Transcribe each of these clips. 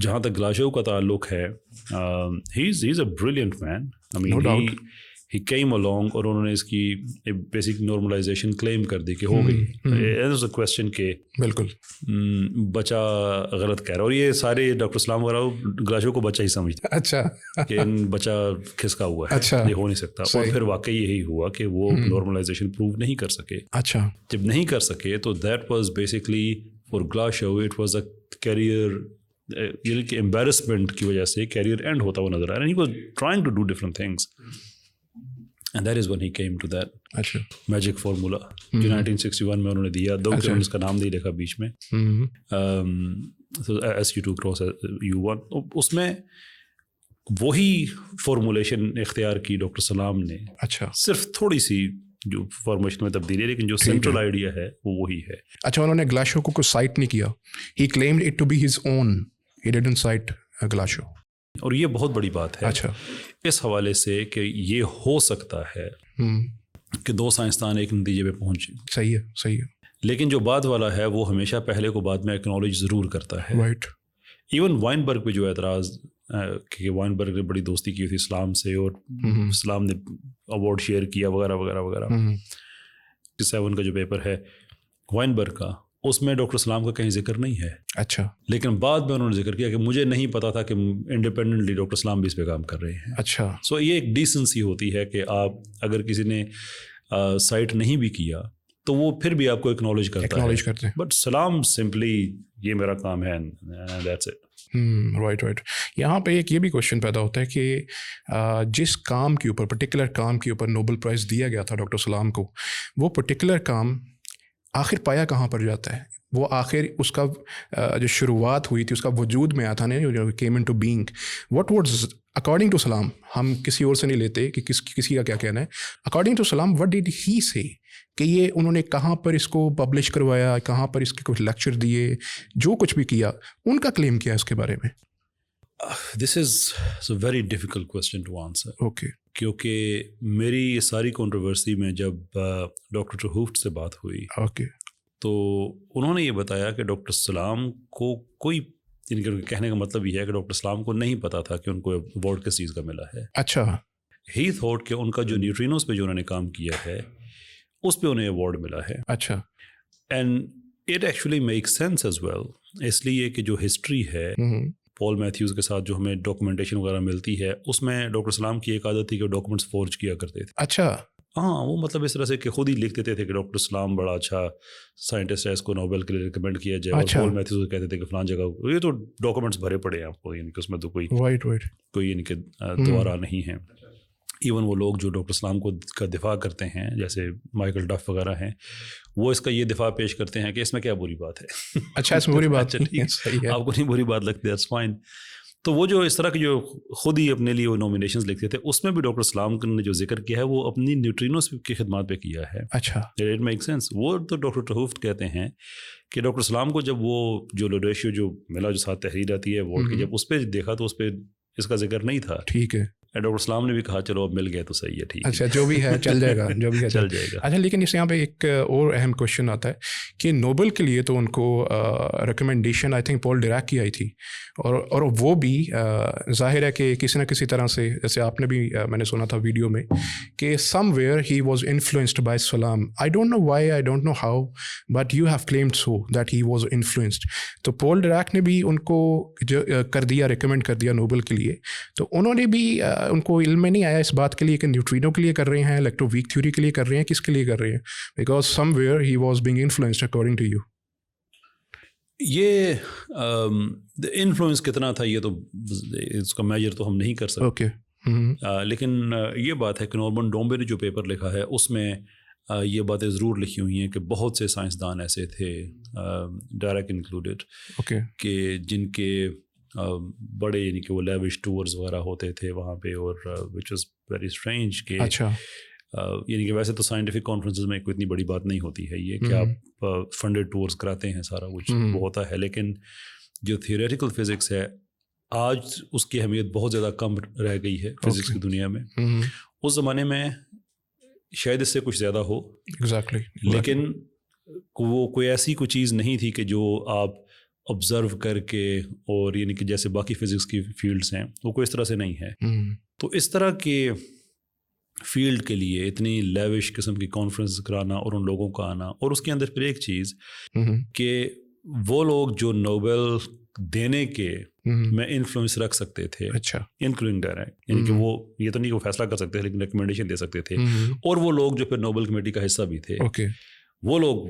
جہاں تک گلاشو کا تعلق ہے, he is a brilliant man. I mean he came along, اور انہوں نے اس کی بیسک نارملائزیشن کلیم کر دی کہ ہو گئی. ایز اے کویسچن کہ بالکل بچہ غلط کہہ رہا ہے, اور یہ سارے ڈاکٹر اسلام وغیرہ گلاشو کو بچہ ہی سمجھتے ہیں. اچھا کہ بچہ کھسکا ہوا ہے, اچھا یہ ہو نہیں سکتا. اور پھر واقعی یہی ہوا کہ وہ نارملائزیشن پروو نہیں کر سکے. اچھا جب نہیں کر سکے تو that was basically for Glashow it was a career, یعنی کہ امبیرسمنٹ کی وجہ سے کیریئر اینڈ ہوتا ہوا نظر آ رہا ہے. He was trying to do different things, and that is when he came to that اچھا میجک فارمولا جو 1961 میں انہوں نے دیا. دو کہ اس کا نام نہیں لکھا بیچ میں, SU2 cross U1. اس میں وہی فارمولیشن اختیار کی ڈاکٹر سلام نے. اچھا صرف تھوڑی سی جو فارمیشن میں تبدیلی ہے, لیکن جو سینٹرل آئیڈیا ہے وہ وہی ہے. اچھا انہوں نے گلاشو کو کچھ سائٹ نہیں کیا. ہی claimed it to be his own. He didn't cite گلاشو. اور یہ بہت بڑی بات ہے اچھا اس حوالے سے کہ یہ ہو سکتا ہے کہ دو سائنسدان ایک نتیجے پہ پہنچے. صحیح ہے صحیح ہے. لیکن جو بعد والا ہے وہ ہمیشہ پہلے کو بعد میں ایکنالج ضرور کرتا ہے. رائٹ. ایون وائنبرگ پہ جو اعتراض کہ وائنبرگ نے بڑی دوستی کی تھی اسلام سے, اور اسلام نے اوارڈ شیئر کیا وغیرہ وغیرہ وغیرہ. 7 کا جو پیپر ہے وائنبرگ کا, اس میں ڈاکٹر سلام کا کہیں ذکر نہیں ہے. اچھا لیکن بعد میں انہوں نے ذکر کیا کہ مجھے نہیں پتا تھا کہ انڈیپینڈنٹلی ڈاکٹر سلام بھی اس پہ کام کر رہے ہیں. اچھا سو یہ ایک ڈیسنسی ہوتی ہے کہ آپ اگر کسی نے سائٹ نہیں بھی کیا تو وہ پھر بھی آپ کو اکنالج کرتا ہے. بٹ سلام سمپلی یہ میرا کام ہے, دیٹس اٹ. Right right. یہاں پہ ایک یہ بھی کوشچن پیدا ہوتا ہے کہ جس کام کے اوپر پرٹیکولر کام کے اوپر نوبل پرائز دیا گیا تھا ڈاکٹر سلام کو, وہ پرٹیکولر کام آخر پایا کہاں پر جاتا ہے؟ وہ آخر اس کا جو شروعات ہوئی تھی اس کا وجود میں آیا تھا نا, جو came into being. What was according to Salam, ہم کسی اور سے نہیں لیتے کہ کسی کا کیا کہنا ہے. اکارڈنگ ٹو سلام وٹ ڈیڈ ہی سے, کہ یہ انہوں نے کہاں پر اس کو پبلش کروایا, کہاں پر اس کے کچھ لیکچر دیے, جو کچھ بھی کیا, ان کا کلیم کیا ہے اس کے بارے میں؟ This is a very difficult question to answer. Okay. کیونکہ میری یہ ساری کنٹروورسی میں جب ڈاکٹر ٹروہوفٹ سے بات ہوئی, اوکے, تو انہوں نے یہ بتایا کہ ڈاکٹر سلام کو کوئی, یعنی کہ کہنے کا مطلب یہ ہے کہ ڈاکٹر سلام کو نہیں پتا تھا کہ ان کو ایوارڈ کس چیز کا ملا ہے. اچھا. ہی تھاٹ کہ ان کا جو نیوٹرینوز پہ جو انہوں نے کام کیا ہے اس پہ انہیں ایوارڈ ملا ہے. اچھا. And it actually make sense as well, اس لیے کہ جو ہسٹری ہے پال میتھیوز کے ساتھ جو ہمیں ڈاکومنٹیشن وغیرہ ملتی ہے, اس میں ڈاکٹر سلام کی ایک عادت تھی کہ ڈاکومنٹس فورج کیا کرتے تھے. اچھا. ہاں, وہ مطلب اس طرح سے کہ خود ہی لکھ دیتے تھے کہ ڈاکٹر سلام بڑا اچھا سائنٹسٹ ہے, اس کو نوبل کے لیے ریکمینڈ کیا جائے. اور پال میتھیوز کہتے تھے کہ فلان جگہ, یہ تو ڈاکومنٹس بھرے پڑے ہیں آپ کو, یعنی کہ اس میں تو کوئی یعنی کہ دوبارہ نہیں ہے. ایون وہ لوگ جو ڈاکٹر سلام کو کا دفاع کرتے ہیں جیسے مائیکل ڈف وغیرہ ہیں, وہ اس کا یہ دفاع پیش کرتے ہیں کہ اس میں کیا بری بات ہے. اچھا, اس میں بری بات ہے, آپ کو نہیں بری بات لگتی, دیٹس فائن. تو وہ جو اس طرح کی جو خود ہی اپنے لیے وہ نامینیشنز لکھتے تھے, اس میں بھی ڈاکٹر سلام نے جو ذکر کیا ہے وہ اپنی نیوٹرینوز کی خدمات پہ کیا ہے. اچھا. It make sense. وہ تو ڈاکٹر ٹروہوفٹ کہتے ہیں کہ ڈاکٹر سلام کو جب وہ جو لوڈیشیو جو ملا جو ساتھ تحریر آتی ہے ووٹ کی, جب اس پہ دیکھا تو اس پہ اس کا ذکر نہیں تھا. ٹھیک ہے. ڈاکٹر سلام نے بھی کہا چلو اب مل گیا تو صحیح ہے, ٹھیک ہے, اچھا جو بھی ہے چل جائے گا, جو بھی ہے چل جائے گا. اچھا, لیکن اس یہاں پہ ایک اور اہم کوشچن آتا ہے کہ نوبل کے لیے تو ان کو recommendation I think Pal Dirac کی آئی تھی, اور وہ بھی ظاہر ہے کہ کسی نہ کسی طرح سے, جیسے آپ نے بھی میں نے سنا تھا ویڈیو میں کہ somewhere he was influenced by Salam. I don't know why, I don't know how, but you have claimed so that he was influenced. تو پال ڈیراک نے بھی ان کو جو کر دیا, ریکمینڈ کر دیا نوبل کے لیے. تو انہوں نے بھی ان کو علم میں نہیں آیا اس بات کے لیے کہ نیوٹرینو کے لیے کر رہے ہیں, الیکٹرو ویک تھیوری کے لیے کر رہے ہیں, کس کے لیے کر رہے ہیں, because somewhere he was being influenced according to you. یہ انفلوئنس کتنا تھا یہ تو اس کا میجر تو ہم نہیں کر سکتے. اوکے. لیکن یہ بات ہے کہ نورمن ڈومبے نے جو پیپر لکھا ہے اس میں یہ باتیں ضرور لکھی ہوئی ہیں کہ بہت سے سائنسدان ایسے تھے, ڈائریکٹ انکلوڈیڈ, کہ جن کے بڑے یعنی کہ وہ لیوش ٹورز وغیرہ ہوتے تھے وہاں پہ, اور وچ واز ویری اسٹرینج کہ یعنی کہ ویسے تو سائنٹیفک کانفرنسز میں کوئی اتنی بڑی بات نہیں ہوتی ہے یہ کہ آپ فنڈیڈ ٹورز کراتے ہیں, سارا کچھ وہ ہوتا ہے. لیکن جو تھیوریٹیکل فزکس ہے آج اس کی اہمیت بہت زیادہ کم رہ گئی ہے فزکس کی دنیا میں. اس زمانے میں شاید اس سے کچھ زیادہ ہو, لیکن وہ کوئی ایسی کوئی چیز نہیں تھی کہ جو آپ آبزرو کر کے اور یعنی کہ جیسے باقی فزکس کی فیلڈس ہیں وہ کوئی اس طرح سے نہیں ہے. تو اس طرح کے فیلڈ کے لیے اتنی لیوش قسم کی کانفرنس کرانا اور ان لوگوں کا آنا, اور اس کے اندر پھر ایک چیز کہ وہ لوگ جو نوبل دینے کے میں انفلوئنس رکھ سکتے تھے, اچھا, انکلوڈنگ ڈائریکٹ, یعنی کہ وہ یہ تو نہیں کہ وہ فیصلہ کر سکتے تھے لیکن ریکمنڈیشن دے سکتے تھے, اور وہ لوگ جو پھر نوبل کمیٹی کا حصہ بھی تھے, وہ لوگ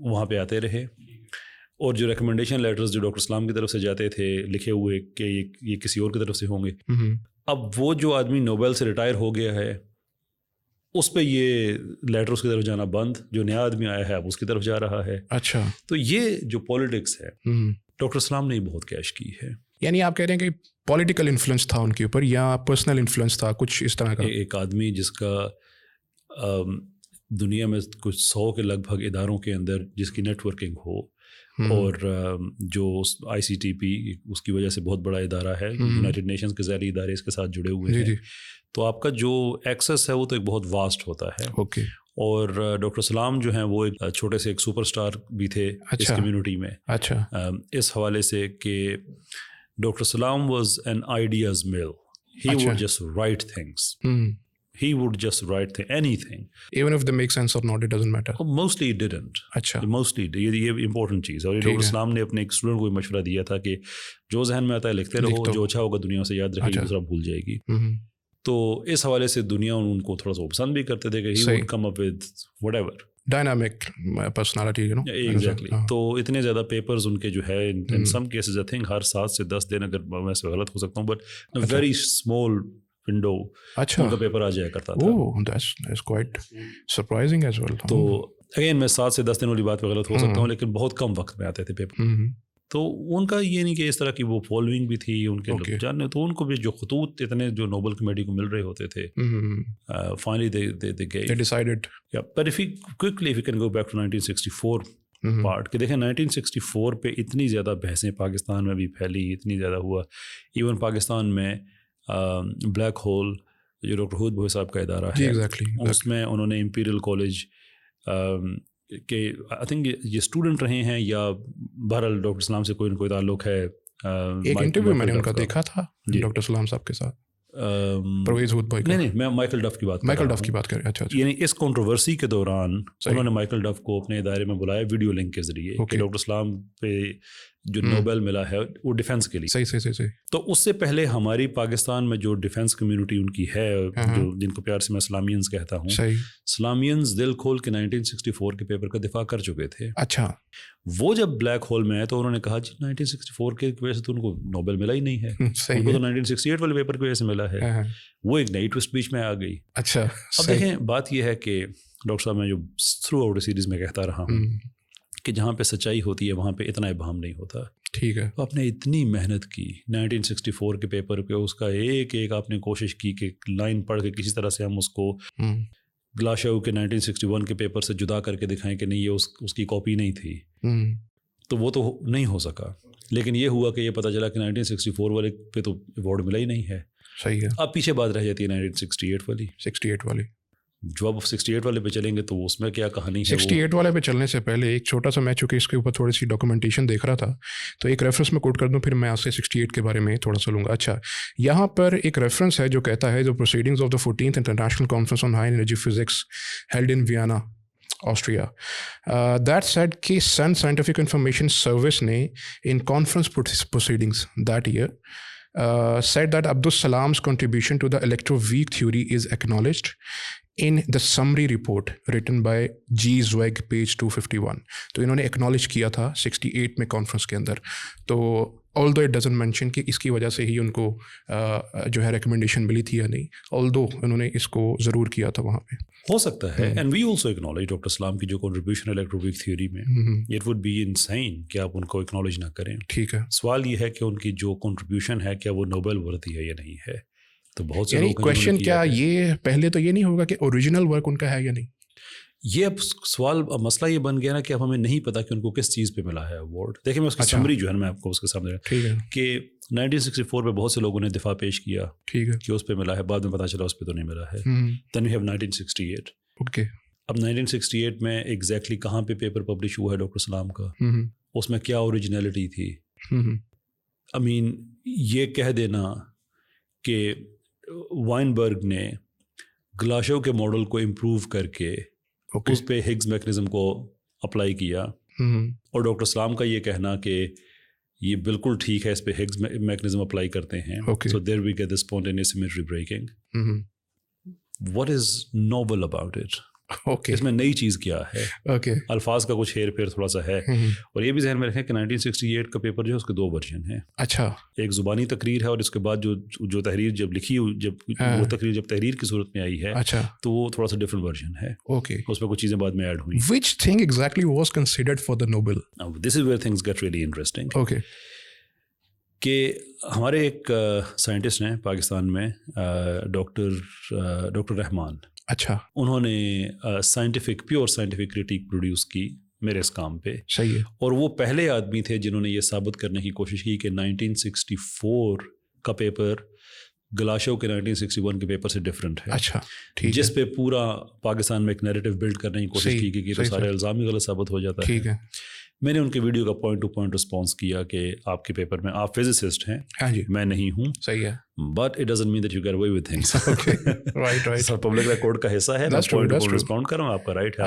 وہاں پہ آتے رہے, اور جو ریکمنڈیشن لیٹرز جو ڈاکٹر اسلام کی طرف سے جاتے تھے لکھے ہوئے کہ یہ کسی اور کی طرف سے ہوں گے, اب وہ جو آدمی نوبل سے ریٹائر ہو گیا ہے اس پہ یہ لیٹر اس کی طرف جانا بند, جو نیا آدمی آیا ہے اب اس کی طرف جا رہا ہے. اچھا, تو یہ جو پالیٹکس ہے ڈاکٹر اسلام نے بہت کیش کی ہے. یعنی آپ کہہ رہے ہیں کہ پولیٹیکل انفلوئنس تھا ان کے اوپر یا پرسنل انفلوئنس تھا, کچھ اس طرح کا؟ ایک آدمی جس کا دنیا میں کچھ 100 کے لگ بھگ اداروں کے اندر جس کی نیٹ ورکنگ ہو, اور جو ICTP اس کی وجہ سے بہت بڑا ادارہ ہے, یونائٹڈ نیشنز کے ذیلی ادارے اس کے ساتھ جڑے ہوئے ہیں, تو آپ کا جو ایکسیس ہے وہ تو ایک بہت واسٹ ہوتا ہے. اوکے. اور ڈاکٹر اسلام جو ہیں وہ ایک چھوٹے سے ایک سپر اسٹار بھی تھے اس کمیونٹی میں. اچھا. اس حوالے سے کہ doctor Islam was an ideas mill, he would just write things, he would just write anything even if they make sense or not, it doesn't matter. Mostly it didn't. اچھا, mostly یہ important چیز ہے. اور ڈاکٹر اسلام نے اپنے ایک student کو مشورہ دیا تھا کہ جو ذہن میں آتا ہے لکھتے رہو, جو اچھا ہوگا دنیا سے یاد رکھے گی, دوسرا بھول جائے گی. تو اس حوالے سے دنیا ان کو تھوڑا سا پسند بھی کرتے تھے کہ he would come up with whatever dynamic personality, you know. Exactly. تو اتنے زیادہ پیپرز ان کے جو ہے in some cases I think ہر 7 سے 10 دن, اگر میں سے غلط ہو سکتا ہوں, but a very small window ان کا پیپر آ جایا کرتا تھا. That's quite surprising as well. تو اگین میں 7 سے 10 دن والی بات پہ غلط ہو سکتا ہوں, لیکن بہت کم وقت میں آتے تھے پیپر. تو ان کا یہ نہیں کہ اس طرح کی وہ فالوئنگ بھی تھی ان کے جاننے, تو ان کو بھی جو خطوط اتنے جو نوبل کمیٹی کو مل رہے ہوتے تھے, finally they decided. But if you can go back to 1964 part, کہ دیکھیں 1964 پہ اتنی زیادہ بحثیں پاکستان میں بھی پھیلی, اتنی زیادہ ہوا, ایون پاکستان میں بلیک ہول جو ڈاکٹر ہود بھوئی صاحب کا ادارہ ہے, اس میں انہوں نے امپیریل کالج کے آئی تھنک یہ اسٹوڈنٹ رہے ہیں یا بہرحال ڈاکٹر اسلام سے کوئی نہ کوئی تعلق ہے. ایک انٹرویو میں نے ان کا دیکھا تھا ڈاکٹر اسلام صاحب کے ساتھ, پرویز ہود بھائی. نہیں, میں مائیکل ڈف کی بات کر رہا ہوں. یعنی اس کنٹروورسی کے دوران انہوں نے مائیکل ڈف کو اپنے ادارے میں بلایا ویڈیو لنک کے ذریعے کہ ڈاکٹر اسلام پہ جو نوبل ملا ہے وہ ڈیفینس کے لیے. صحیح. تو اس سے پہلے ہماری پاکستان میں جو ڈیفینس کمیونٹی ان کی ہے, جو جن کو پیار سے میں اسلامینز کہتا ہوں, اسلامینز دل کھول کے 1964 کے پیپر کا دفاع کر چکے تھے. اچھا. وہ جب بلیک ہول میں آئے تو انہوں نے کہا جی 1964 کی وجہ سے تو ان کو نوبل ملا ہی نہیں ہے, ان کو تو 1968 والے پیپر کی وجہ سے ملا ہے. وہ ایک نئی ٹوسٹ بیچ میں آ گئی. اچھا. اب دیکھیں بات یہ ہے کہ ڈاکٹر صاحب میں جو تھرو آؤٹ سیریز میں کہتا رہا ہوں کہ جہاں پہ سچائی ہوتی ہے وہاں پہ اتنا ابہام نہیں ہوتا. ٹھیک ہے. تو آپ نے اتنی محنت کی 1964 کے پیپر پہ, اس کا ایک آپ نے کوشش کی کہ لائن پڑھ کے کسی طرح سے ہم اس کو گلاشاؤ کے 1961 کے پیپر سے جدا کر کے دکھائیں کہ نہیں یہ اس کی کاپی نہیں تھی. تو وہ تو نہیں ہو سکا, لیکن یہ ہوا کہ یہ پتہ چلا کہ 1964 والے پہ تو ایوارڈ ملا ہی نہیں ہے. صحیح ہے. اب پیچھے بات رہ جاتی ہے 1968 والی. جو اب 68 والے پہ چلیں گے تو اس میں کیا کہانی ہے. 68 والے پہ چلنے سے پہلے ایک چھوٹا سا, میں چونکہ اس کے اوپر تھوڑی سی ڈاکومنٹیشن دیکھ رہا تھا تو ایک ریفرنس میں کوٹ کر دوں, پھر میں آپ سے 68 کے بارے میں تھوڑا سا لوں گا. اچھا, یہاں پر ایک ریفرنس ہے جو کہتا ہے, جو proceedings of the 14th international conference on high energy physics held in Vienna Austria, that said کہ سن سائنٹیفک انفارمیشن سروس نے ان conference proceedings that year said that Abdus Salam's contribution to the electroweak theory is acknowledged in the summary report written by G. Zweig, page 251. تو انہوں نے acknowledge کیا تھا 68 میں conference کے اندر. تو although it doesn't mention کہ اس کی وجہ سے ہی ان کو جو ہے ریکمنڈیشن ملی تھی یا نہیں, although انہوں نے اس کو ضرور کیا تھا وہاں پہ. ہو سکتا ہے. And we also acknowledge doctor Islam کی جو کنٹریبیوشن الیکٹروویک تھیوری میں, اٹ وڈ بی انسین کہ آپ ان کو اکنالج نہ کریں. ٹھیک ہے. سوال یہ ہے کہ ان کی جو کنٹریبیوشن ہے کیا وہ نوبل ورتھی ہے یا نہیں ہے. تو بہت سے لوگ کویشچن کیا یہ پہلے تو یہ نہیں ہوگا کہ اوریجنل ورک ان کا ہے یا نہیں. یہ اب سوال مسئلہ یہ بن گیا نا کہ اب ہمیں نہیں پتا کہ ان کو کس چیز پہ ملا ہے ایوارڈ. دیکھیں میں اس کی سمری جو ہے میں آپ کو اس کے سامنے کہ 1964 پہ بہت سے لوگوں نے دفاع پیش کیا کہ اس پہ ملا ہے, بعد میں پتا چلا اس پہ تو نہیں ملا ہے. دین وی ہیو 1968. اوکے. اب 1968 میں ایگزیکٹلی کہاں پہ پیپر پبلش ہوا ہے ڈاکٹر اسلام کا, اس میں کیا اوریجنلٹی تھی. I mean یہ کہہ دینا کہ وائنبرگ نے گلاشو کے ماڈل کو امپروو کر کے اس پہ ہگز میکنزم کو اپلائی کیا, اور ڈاکٹر سلام کا یہ کہنا کہ یہ بالکل ٹھیک ہے, اس پہ ہگز میکنزم اپلائی کرتے ہیں, so there we get the spontaneous symmetry breaking. What is Nobel about it? اس میں نئی چیز کیا ہے؟ الفاظ کا کچھ ہیر پھیر تھوڑا سا ہے. اور یہ بھی ذہن میں رکھیں کہ 1968 کا پیپر جو ہے اس کے 2 ورژن ہیں. اچھا, ایک زبانی تقریر ہے, اور اس کے بعد جو تحریر جب لکھی, وہ تقریر جب تحریر کی صورت میں آئی ہے, تو وہ تھوڑا سا ڈفرنٹ ورژن ہے. اس میں کچھ چیزیں بعد میں ایڈ ہوئی. Which thing exactly was considered for the Nobel? This is where things get really interesting. کہ ہمارے ایک سائنٹسٹ ہیں پاکستان میں, ڈاکٹر رحمان. اچھا, انہوں نے پیور سائنٹیفک کریٹیک پروڈیوس کی میرے اس کام پہ. صحیح ہے. اور وہ پہلے آدمی تھے جنہوں نے یہ ثابت کرنے کی کوشش کی کہ 1964 کا پیپر گلاشو کے 1961 کے پیپر سے ڈفرینٹ ہے. اچھا, جس پہ پورا پاکستان میں ایک نیریٹو بلڈ کرنے کی کوشش کی کہ تو سارے الزام ہی غلط ثابت ہو جاتا ہے. ٹھیک ہے. میں نے ان کے ویڈیو کا پوائنٹ ٹو پوائنٹ رسپانس کیا کہ آپ کے پیپر میں آپ فزسسٹ ہیں, میں نہیں ہوں. صحیح ہے. But it doesn't mean that you get away with things. Sir public record کا حصہ ہے, میں پوائنٹ ٹو پوائنٹ رسپونڈ کر رہا ہوں, آپ کا رائٹ ہے,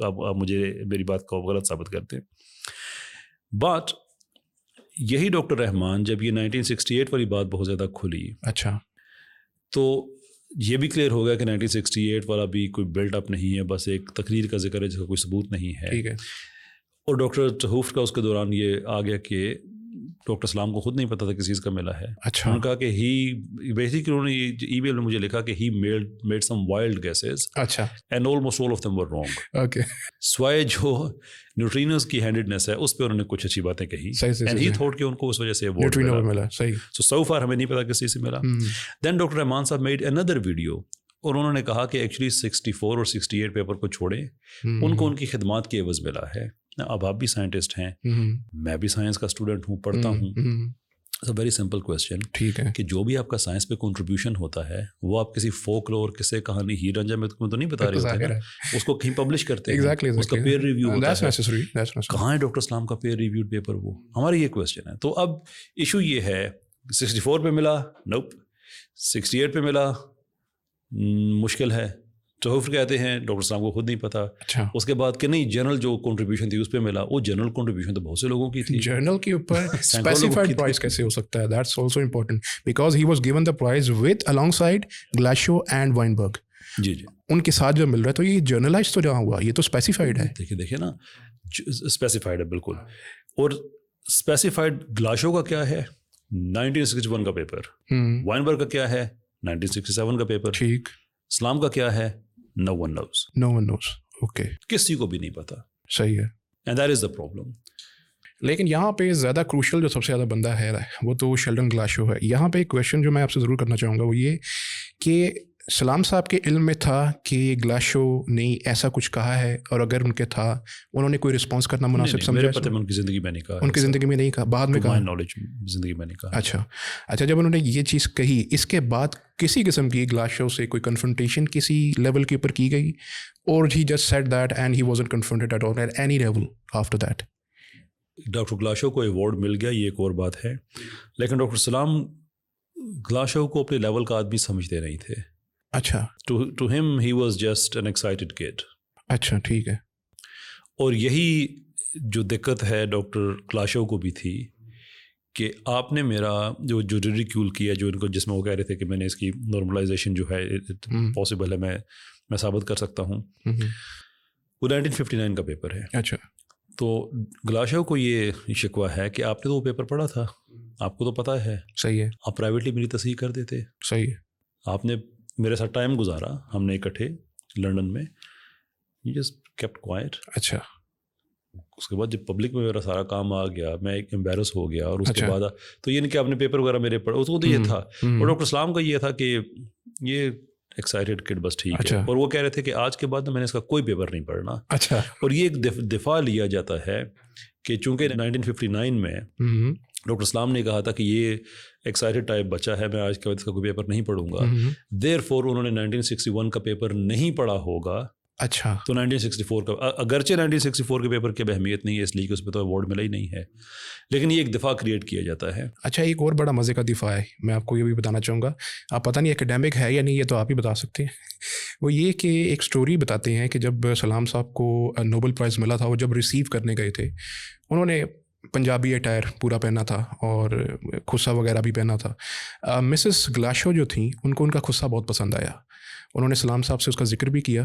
آپ مجھے میری بات کو غلط ثابت کرتے ہیں. بٹ یہی ڈاکٹر رحمان جب یہ 1968 والی بات بہت زیادہ کھلی, اچھا, تو یہ بھی کلیئر ہو گیا کہ 1968 والا بھی کوئی بلڈ اپ نہیں ہے, بس ایک تقریر کا ذکر ہے جس کا کوئی ثبوت نہیں ہے. ٹھیک ہے. اور ڈاکٹر چہوفٹ کا اس کے دوران یہ آ گیا کہ ڈاکٹر سلام کو خود نہیں پتا تھا کس چیز کا ملا ہے. اچھا. انہوں نے کہا کہ بیسیکلی انہوں نے ای میل میں مجھے لکھا کہ he made some wild guesses. اچھا. And almost all of them were wrong. Okay. سوائے جو نیوٹرینوز کی ہینڈیڈنیس ہے اس پہ انہوں نے کچھ اچھی باتیں کہی, اینڈ ہی تھاٹ کہ ان کو اس وجہ سے ایوارڈ ملا. صحیح. سو فار ہمیں نہیں پتا کس چیز سے ملا. دین ڈاکٹر رحمان صاحب میڈ اندر ویڈیو, اور انہوں نے کہا کہ ایکچولی 64 اور 68 پیپر کو چھوڑیں, ان کو ان کی خدمات کی عوض ملا ہے. اب آپ بھی سائنٹسٹ ہیں, میں بھی سائنس کا اسٹوڈنٹ ہوں, پڑھتا ہوں. It's a very simple question. ٹھیک ہے. کہ جو بھی آپ کا سائنس پہ کنٹریبیوشن ہوتا ہے وہ آپ کسی فوک لور, قصے, کہانی, ہیر رانجھا میں تو نہیں بتا رہے ہوتے ہیں, اس کو کہیں پبلش کرتے ہیں, اس کا پیئر ریویو ہوتا ہے. کہاں ہے ڈاکٹر اسلام کا پیئر ریویوڈ پیپر؟ وہ ہماری یہ کویسچن ہے. تو اب ایشو یہ ہے 64 پہ ملا, نوپ. 68 پہ ملا, مشکل ہے. چہوفٹ کہتے ہیں ڈاکٹر اسلام کو خود نہیں پتا. اس کے بعد کہ نہیں, جنرل جو کنٹریبیوشن تھی اس پہ ملا, وہ جنرل کنٹریبیوشن تو بہت سے لوگوں کی تھی. جرنل کے اوپر اسپیسیفائڈ پرائز کیسے ہو سکتا ہے؟ That's also important because he was given the prize with alongside Glashow and Weinberg. جی جی, ان کے ساتھ جو مل رہا ہے, تو یہ جرنلائز تو جہاں ہوا, یہ تو اسپیسیفائڈ ہے. دیکھیے نا, اسپیسیفائڈ ہے بالکل. اور اسپیسیفائڈ گلاشو کا کیا ہے 1961 کا پیپر, وائنبرگ کا کیا ہے 1967 کا پیپر. ٹھیک. اسلام کا کیا ہے no one knows. اوکے. کسی کو بھی نہیں پتا. صحیح ہے. and that is the problem. لیکن یہاں پہ زیادہ کروشل جو سب سے زیادہ بندہ ہے وہ تو شیلڈن گلاشو ہے. یہاں پہ ایک کویشچن جو میں آپ سے ضرور کرنا چاہوں گا وہ یہ کہ سلام صاحب کے علم میں تھا کہ گلاشو نے ایسا کچھ کہا ہے, اور اگر ان کے تھا انہوں نے کوئی رسپانس کرنا مناسب سمجھا؟ ان کی زندگی میں نہیں کہا. ان کی زندگی میں نہیں کہا, بعد میں کہا. نالج زندگی میں نہیں کہا. اچھا, جب انہوں نے یہ چیز کہی, اس کے بعد کسی قسم کی گلاشو سے کوئی کنفرنٹیشن کسی لیول کے اوپر کی گئی, اور he just said that and he wasn't confronted at all at any level after that? Doctor Glashow کو ایوارڈ مل گیا, یہ ایک اور بات ہے, لیکن ڈاکٹر سلام گلاشو کو اپنے لیول کا آدمی سمجھتے نہیں تھے. اچھا. To him he was just an excited kid. اچھا, ٹھیک ہے. اور یہی جو دقت ہے ڈاکٹر گلاشو کو بھی تھی کہ آپ نے میرا جو ریڈیکیول کیا, جو ان کو جس میں وہ کہہ رہے تھے کہ میں نے اس کی نارملائزیشن جو ہے پاسبل ہے, میں ثابت کر سکتا ہوں, وہ 1959 کا پیپر ہے. اچھا. تو گلاشو کو یہ شکوہ ہے کہ آپ نے تو وہ پیپر پڑھا تھا, آپ کو تو پتہ ہے. صحیح ہے. آپ پرائیویٹلی میری تصحیح کر دیتے. صحیح ہے. آپ نے میرے ساتھ ٹائم گزارا, ہم نے اکٹھے لنڈن میں, یو جسٹ کیپٹ کوائٹ. اچھا. اس کے بعد جب پبلک میں میرا سارا کام آ گیا, میں ایک امبیرس ہو گیا, اور اس کے بعد تو یہ نہیں کہ آپ نے پیپر وغیرہ میرے پڑھا, اس کو تو یہ تھا. اور ڈاکٹر اسلام کا یہ تھا کہ یہ ایکسائٹیڈ کڈ بس ٹھیک ہے, اور وہ کہہ رہے تھے کہ آج کے بعد میں نے اس کا کوئی پیپر نہیں پڑھنا. اچھا. اور یہ ایک دفاع لیا جاتا ہے کہ چونکہ 1959 میں ڈاکٹر اسلام نے کہا تھا کہ یہ ایکسائٹیڈ ٹائپ بچہ ہے, میں آج کے بعد اس کا کوئی پیپر نہیں پڑھوں گا, دیر فور انہوں نے 1961 کا پیپر نہیں پڑھا ہوگا, اچھا تو 1964 کا اگرچہ 1964 کے پیپر کی اب اہمیت نہیں ہے اس لیے کہ اس پہ تو ایوارڈ ملا ہی نہیں ہے، لیکن یہ ایک دفاع کریٹ کیا جاتا ہے. اچھا ایک اور بڑا مزے کا دفاع ہے، میں آپ کو یہ بھی بتانا چاہوں گا، آپ پتہ نہیں اکیڈیمک ہے یا نہیں، یہ تو آپ ہی بتا سکتے ہیں. وہ یہ کہ ایک سٹوری بتاتے ہیں کہ جب سلام صاحب کو نوبل پرائز ملا تھا، وہ جب ریسیو کرنے گئے تھے انہوں نے پنجابی اٹائر پورا پہنا تھا اور خصہ وغیرہ بھی پہنا تھا. مسز گلاشو جو تھیں ان کو ان کا خصہ بہت پسند آیا، انہوں نے سلام صاحب سے اس کا ذکر بھی کیا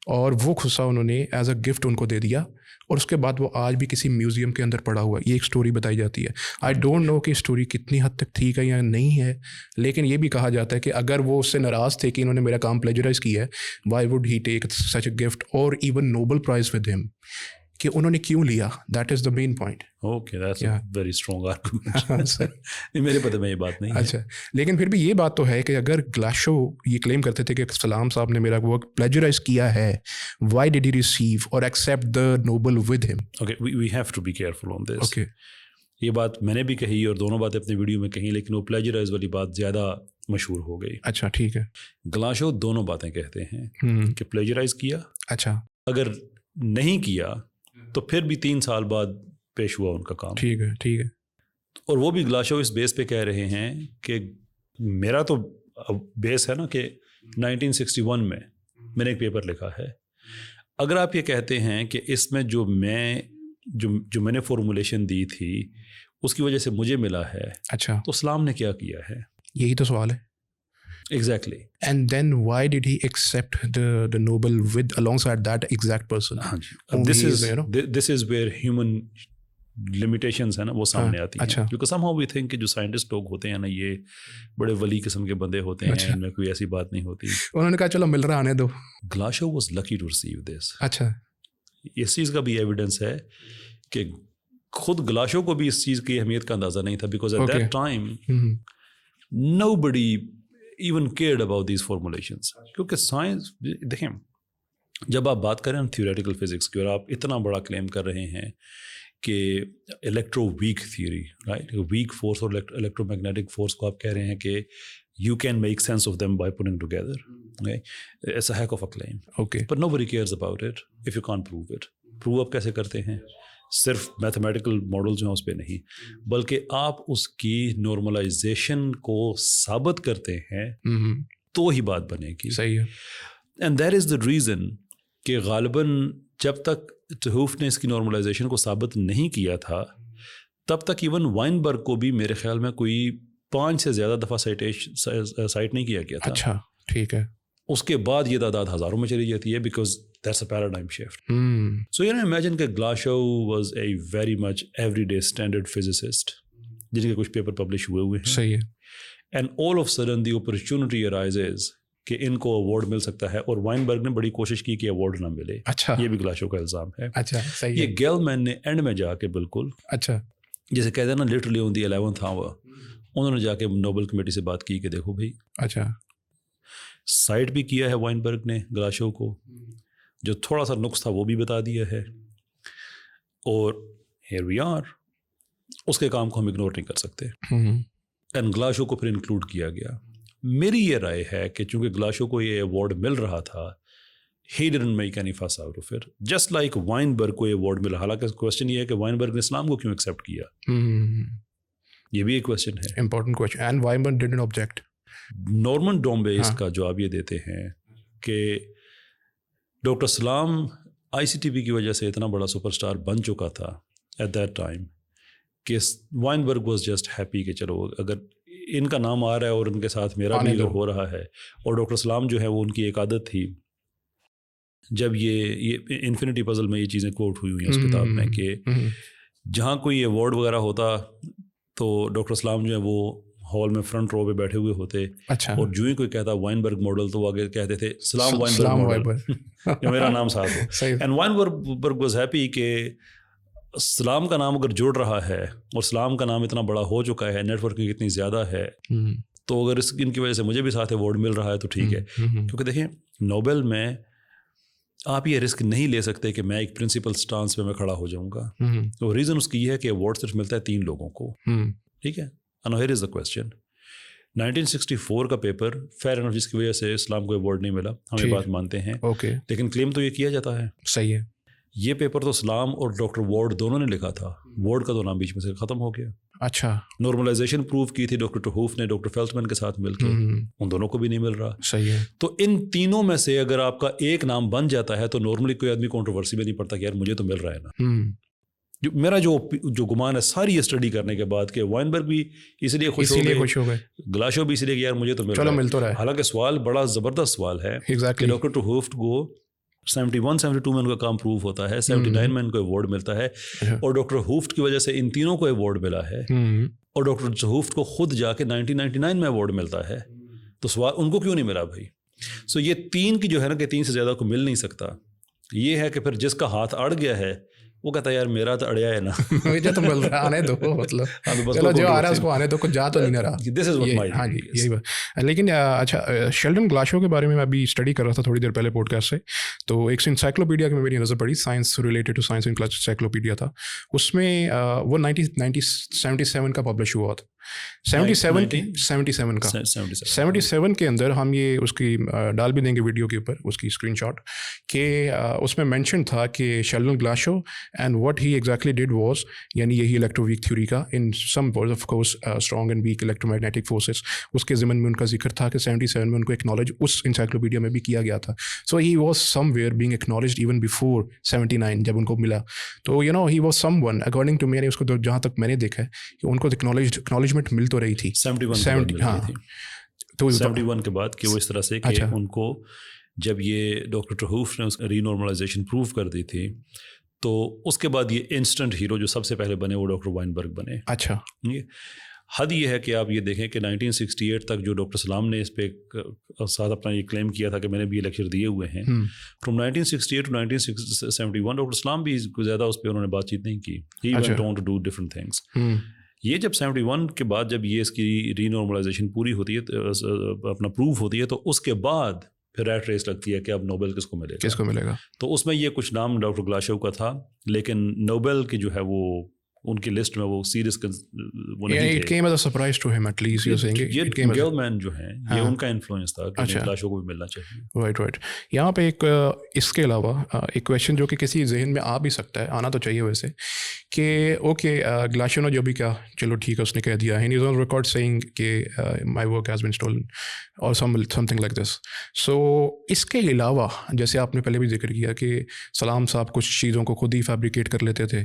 اور وہ خصہ انہوں نے ایز اے گفٹ ان کو دے دیا، اور اس کے بعد وہ آج بھی کسی میوزیم کے اندر پڑا ہوا ہے. یہ ایک سٹوری بتائی جاتی ہے. آئی ڈونٹ نو کہ اسٹوری کتنی حد تک ٹھیک ہے یا نہیں ہے، لیکن یہ بھی کہا جاتا ہے کہ اگر وہ اس سے ناراض تھے کہ انہوں نے میرا کام پلیجرائز کیا ہے، why would he take such a gift اور even Nobel prize with him, کہ انہوں نے کیوں لیا. That is the main point. Okay that's a very strong argument. میرے پتہ میں یہ بات نہیں ہے. اچھا لیکن پھر بھی یہ بات تو ہے کہ اگر گلاشو یہ کلیم کرتے تھے کہ سلام صاحب نے میرا ورک پلیجرائز کیا ہے، وائی ڈڈ ہی ریسیو اور accept the Nobel with him? Okay we have to be careful on this. Okay یہ بات میں نے بھی کہی اور دونوں باتیں اپنی ویڈیو میں کہیں، لیکن وہ پلیجرائز والی بات زیادہ مشہور ہو گئی. اچھا ٹھیک ہے. گلاشو دونوں باتیں کہتے ہیں کہ پلیجرائز کیا، اچھا اگر نہیں کیا تو پھر بھی 3 سال بعد پیش ہوا ان کا کام. ٹھیک ہے ٹھیک ہے. اور وہ بھی گلاشو اس بیس پہ کہہ رہے ہیں کہ میرا تو بیس ہے نا کہ 1961 میں نے ایک پیپر لکھا ہے. اگر آپ یہ کہتے ہیں کہ اس میں جو میں نے فارمولیشن دی تھی اس کی وجہ سے مجھے ملا ہے، اچھا تو اسلام نے کیا کیا ہے؟ یہی تو سوال ہے. Exactly. And then why did he accept the Nobel with alongside that exact person? ہاں جی. This is where human limitations ہیں نا وہ سامنے آتی ہیں. اچھا. کیونکہ somehow we think کہ جو سائنٹسٹ لوگ ہوتے ہیں نا یہ بڑے ولی قسم کے بندے ہوتے ہیں، ان میں کوئی ایسی بات نہیں ہوتی. انہوں نے کہا چلو مل رہا آنے دو. گلاشو was lucky to receive this. اچھا اس چیز کا بھی ایویڈنس ہے کہ خود گلاشو کو بھی اس چیز کی اہمیت کا اندازہ نہیں تھا، because at that time nobody even cared about these formulations. کیونکہ سائنس دیکھیں جب آپ بات کریں تھیوریٹیکل فزکس کی اور آپ اتنا بڑا کلیم کر رہے ہیں کہ electroweak theory, right, weak force اور الیکٹرو میگنیٹک فورس کو آپ کہہ رہے ہیں کہ you can make sense of them by putting together. Okay? It's a heck of a claim. Okay. But nobody cares about it if you can't prove it. Prove آپ کیسے کرتے ہیں؟ صرف میتھمیٹیکل ماڈل جو ہیں اس پہ نہیں، بلکہ آپ اس کی نارملائزیشن کو ثابت کرتے ہیں تو ہی بات بنے گی. صحیح ہے. And that is the reason کہ غالباً جب تک ٹہوف نے اس کی نارملائزیشن کو ثابت نہیں کیا تھا تب تک ایون وائنبرگ کو بھی میرے خیال میں کوئی 5 سے زیادہ دفعہ سائٹ نہیں کیا گیا تھا. اچھا ٹھیک ہے. اس کے بعد یہ تعداد ہزاروں میں چلی جاتی ہے because that's a paradigm shift. So you know imagine کہ Glashow was a very much every standard physicist جن کے کچھ پیپر پبلش ہوئے ہیں. صحیح ہے. And all of sudden the opportunity arises کہ ان کو اوارڈ مل سکتا ہے، اور وائنبرگ نے بڑی کوشش کی کہ اوارڈ نہ ملے. اچھا یہ بھی گلاشو کا الزام ہے. اچھا صحیح. یہ گیل مین نے اینڈ میں جا کے بالکل اچھا جیسے کہتے ہیں نا لٹرلی آن دی 11th hour انہوں نے جا کے نوبل کمیٹی سے بات کی کہ دیکھو بھائی، اچھا سائٹ بھی کیا ہے وائنبرگ نے گلاشو کو، جو تھوڑا سا نقص تھا وہ بھی بتا دیا ہے، اور ہیئر وی آر، اس کے کام کو ہم اگنور نہیں کر سکتے. اینڈ گلاشو کو پھر انکلوڈ کیا گیا. میری یہ رائے ہے کہ چونکہ گلاشو کو یہ ایوارڈ مل رہا تھا، he didn't make any fuss out of it. Just like وائنبرگ کو یہ ایوارڈ ملا. حالانکہ کوشچن یہ ہے کہ وائنبرگ نے اسلام کو کیوں ایکسیپٹ کیا، یہ بھی ایک کوشچن ہے. Important question. And Weinberg didn't object. Norman Dombey اس کا جواب یہ دیتے ہیں کہ ڈاکٹر سلام آئی سی ٹی پی کی وجہ سے اتنا بڑا سپر اسٹار بن چکا تھا ایٹ دیٹ ٹائم کہ وائنبرگ واز جسٹ ہیپی کہ چلو اگر ان کا نام آ رہا ہے اور ان کے ساتھ میرا بھی اگر ہو رہا ہے. اور ڈاکٹر سلام جو ہے وہ ان کی ایک عادت تھی، جب یہ انفینٹی پزل میں یہ چیزیں کوٹ ہوئی ہوئی ہیں اس کتاب میں کہ جہاں کوئی ایوارڈ وغیرہ ہوتا تو ڈاکٹر سلام جو ہے وہ ہال میں فرنٹ رو پہ بیٹھے ہوئے ہوتے. اچھا. اور جو ہی کوئی کہتا وائنبرگ ماڈل تو وہ آگے کہتے تھے سلام وائنبرگ میرا نام ساتھ ہو. اینڈ وائنبرگ واز ہیپی کہ سلام کا نام اگر جڑ رہا ہے اور سلام کا نام اتنا بڑا ہو چکا ہے، نیٹ ورکنگ اتنی زیادہ ہے، تو اگر ان کی وجہ سے مجھے بھی ساتھ ایوارڈ مل رہا ہے تو ٹھیک ہے. کیونکہ دیکھیں نوبل میں آپ یہ رسک نہیں لے سکتے کہ میں ایک پرنسپل سٹانس پہ میں کھڑا ہو جاؤں گا. تو ریزن اس کی یہ ہے کہ ایوارڈ صرف ملتا ہے 3 لوگوں کو. ٹھیک ہے. Now here is the question. 1964 کا پیپر فیئر اینف جس کی وجہ سے اسلام کو ایوارڈ نہیں ملا, ہم یہ بات مانتے ہیں, اوکے, لیکن کلیم تو یہ کیا جاتا ہے. صحیح ہے. یہ پیپر تو اسلام اور ڈاکٹر وارڈ دونوں نے لکھا تھا. وارڈ کا تو نام بیچ میں سے ختم ہو گیا. اچھا. نارملائزیشن پروف کی تھی ڈاکٹر ٹوہوف نے ڈاکٹر فیلٹمین کے ساتھ مل کے, ان دونوں کو بھی نہیں مل رہا. صحیح ہے. تو ان تینوں میں سے اگر آپ کا ایک نام بن جاتا ہے تو نارملی کوئی آدمی کنٹروورسی میں نہیں پڑتا کہ یار مجھے تو مل رہا ہے نا. میرا جو گمان ہے ساری اسٹڈی کرنے کے بعد کہ وائنبرگ بھی اس لیے خوش ہو گئے, گلاشو بھی اس لیے کہ یار مجھے تو مل رہا ہے. حالانکہ سوال بڑا زبردست سوال ہے کہ ڈاکٹر ٹوہوف کو 71-72 میں ان کا کام پروف ہوتا ہے, 79 میں ان کو ایوارڈ ملتا ہے, اور ڈاکٹر ہوفٹ کی وجہ سے ان تینوں کو ایوارڈ ملا ہے, اور ڈاکٹر ہوفٹ کو خود جا کے 1999 میں ایوارڈ ملتا ہے. تو سوال ان کو کیوں نہیں ملا بھائی؟ سو یہ تین کی جو ہے نا کہ تین سے زیادہ کو مل نہیں سکتا. یہ ہے کہ پھر جس کا ہاتھ اڑ گیا ہے وہ کہتا ہے یار میرا تو اڑیا ہے نا, مجھے تو مل رہا, آنے دو, مطلب چلو جو آ رہا ہے اس کو آنے دو, کچھ جا تو نہیں رہا. ہاں جی یہی بات. لیکن اچھا, شیلڈن گلاشو کے بارے میں ابھی اسٹڈی کر رہا تھا تھوڑی دیر پہلے پوڈ کاسٹ سے, تو ایک انسائکلوپیڈیا میں میری نظر پڑی, science related to science encyclopedia تھا. اس میں وہ 1977 کا پبلش ہوا تھا. 77 کے اندر ہم یہ اس کی ڈال بھی دیں گے ویڈیو کے اوپر اس کی اسکرین شاٹ, کہ اس میں مینشن تھا کہ Sheldon Glashow and what he exactly did was, یعنی یہی الیکٹرو ویک تھیوری کا in sum of course strong and weak electromagnetic forces, اس کے ضمن میں ان کا ذکر تھا کہ 77 میں ان کو ایکنالج اس انسائکلوپیڈیا میں بھی کیا گیا تھا. So he was somewhere being acknowledged even before 79 جب ان کو ملا. تو you know he was someone according to me, اس کو جہاں تک میں نے دیکھا ہے کہ ان کو اکنالجمنٹ مل تو رہی تھی 71 کے بعد کہ وہ اس طرح سے کہ ان کو جب یہ ڈاکٹر ٹوہوف نے اس ری نارملائزیشن پروف کر دی تھی تو اس کے بعد یہ انسٹنٹ ہیرو جو سب سے پہلے بنے وہ ڈاکٹر وائنبرگ بنے. اچھا. حد یہ ہے کہ آپ یہ دیکھیں کہ 1968 تک جو ڈاکٹر سلام نے اس پہ ساتھ اپنا یہ کلیم کیا تھا کہ میں نے بھی یہ لیکچر دیے ہوئے ہیں, فرام 1968 to 1971 ڈاکٹر سلام بھی زیادہ اس پہ انہوں نے بات چیت نہیں کی. He went on to do different things. یہ جب 71 کے بعد جب یہ اس کی ری نارملائزیشن پوری ہوتی ہے, اپنا پروف ہوتی ہے, تو اس کے بعد پھر ریٹ ریس لگتی ہے کہ اب نوبل کس کو ملے گا. تو اس میں یہ کچھ نام ڈاکٹر گلاشو کا تھا, لیکن نوبل کی جو ہے وہ ان کی لسٹ میں وہ سیریس وہ نہیں تھے. گیلمین جو ہیں یہ ان کا انفلوئنس تھا کہ گلاشو کو بھی ملنا چاہیے. رائٹ. یہاں پہ ایک اس کے علاوہ ایک کویشچن جو کہ کسی ذہن میں آ بھی سکتا ہے, آنا تو چاہیے ویسے, کہ اوکے گلاشو نے جو بھی کہا چلو ٹھیک ہے, اس نے کہہ دیا, ہی از آن ریکارڈ سیئنگ کہ my work has been stolen اور سم تھنگ لائک دس. سو اس کے علاوہ جیسے آپ نے پہلے بھی ذکر کیا کہ سلام صاحب کچھ چیزوں کو خود ہی فیبریکیٹ کر لیتے تھے.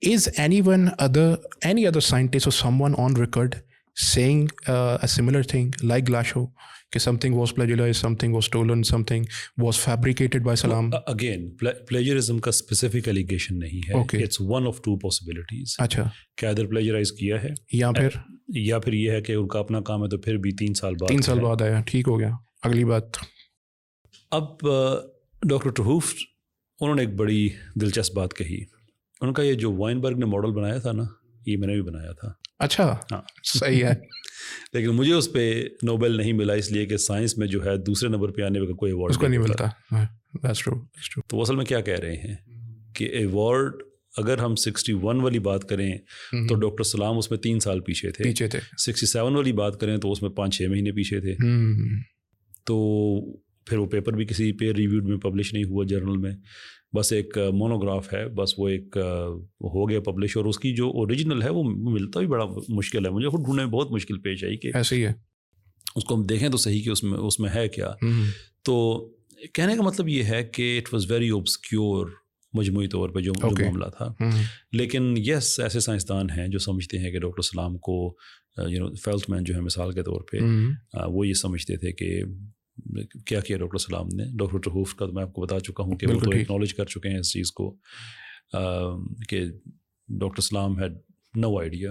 Is any other scientist or someone on record saying a similar thing like Glashow? That something was plagiarized, something was stolen, something was fabricated by Salam? Again, plagiarism کا specific allegation نہیں ہے. Okay. It's one of two possibilities. اچھا. کہ ادھر plagiarize کیا ہے یا پھر یہ ہے کہ ان کا اپنا کام ہے تو پھر بھی 3 سال بعد آیا. ٹھیک ہو گیا. اگلی بات. اب ڈاکٹر ٹوہوف انہوں نے ایک بڑی دلچسپ بات کہی. ان کا یہ جو وائنبرگ نے ماڈل بنایا تھا نا, یہ میں نے بھی بنایا تھا. اچھا. ہاں صحیح ہے. لیکن مجھے اس پہ نوبل نہیں ملا, اس لیے کہ سائنس میں جو ہے دوسرے نمبر پہ آنے کا کوئی ایوارڈ اس کو نہیں ملتا. تو اصل میں کیا کہہ رہے ہیں کہ ایوارڈ اگر ہم 61 والی بات کریں تو ڈاکٹر سلام اس میں 3 سال پیچھے تھے. 67 والی بات کریں تو اس میں 5-6 مہینے پیچھے تھے. تو پھر وہ پیپر بھی کسی پیئر ریویوڈ میں پبلش نہیں ہوا جرنل میں, بس ایک مونوگراف ہے, بس وہ ایک ہو گیا پبلش, اور اس کی جو اوریجنل ہے وہ ملتا بھی بڑا مشکل ہے. مجھے خود ڈھونڈنے میں بہت مشکل پیش آئی کہ ایسے ہی ہے, اس کو ہم دیکھیں تو صحیح کہ اس میں ہے کیا. تو کہنے کا مطلب یہ ہے کہ اٹ واز ویری اوبسکیور مجموعی طور پہ جو معاملہ تھا. لیکن یس ایسے سائنسدان ہیں جو سمجھتے ہیں کہ ڈاکٹر سلام کو فیلٹمین جو ہے مثال کے طور پہ وہ یہ سمجھتے تھے کہ کیا کیا ڈاکٹر سلام نے. ڈاکٹر ٹوہوف کا تو میں آپ کو بتا چکا ہوں کہ وہ تو ایکنالج کر چکے ہیں اس چیز کو کہ ڈاکٹر سلام ہیڈ نو آئیڈیا.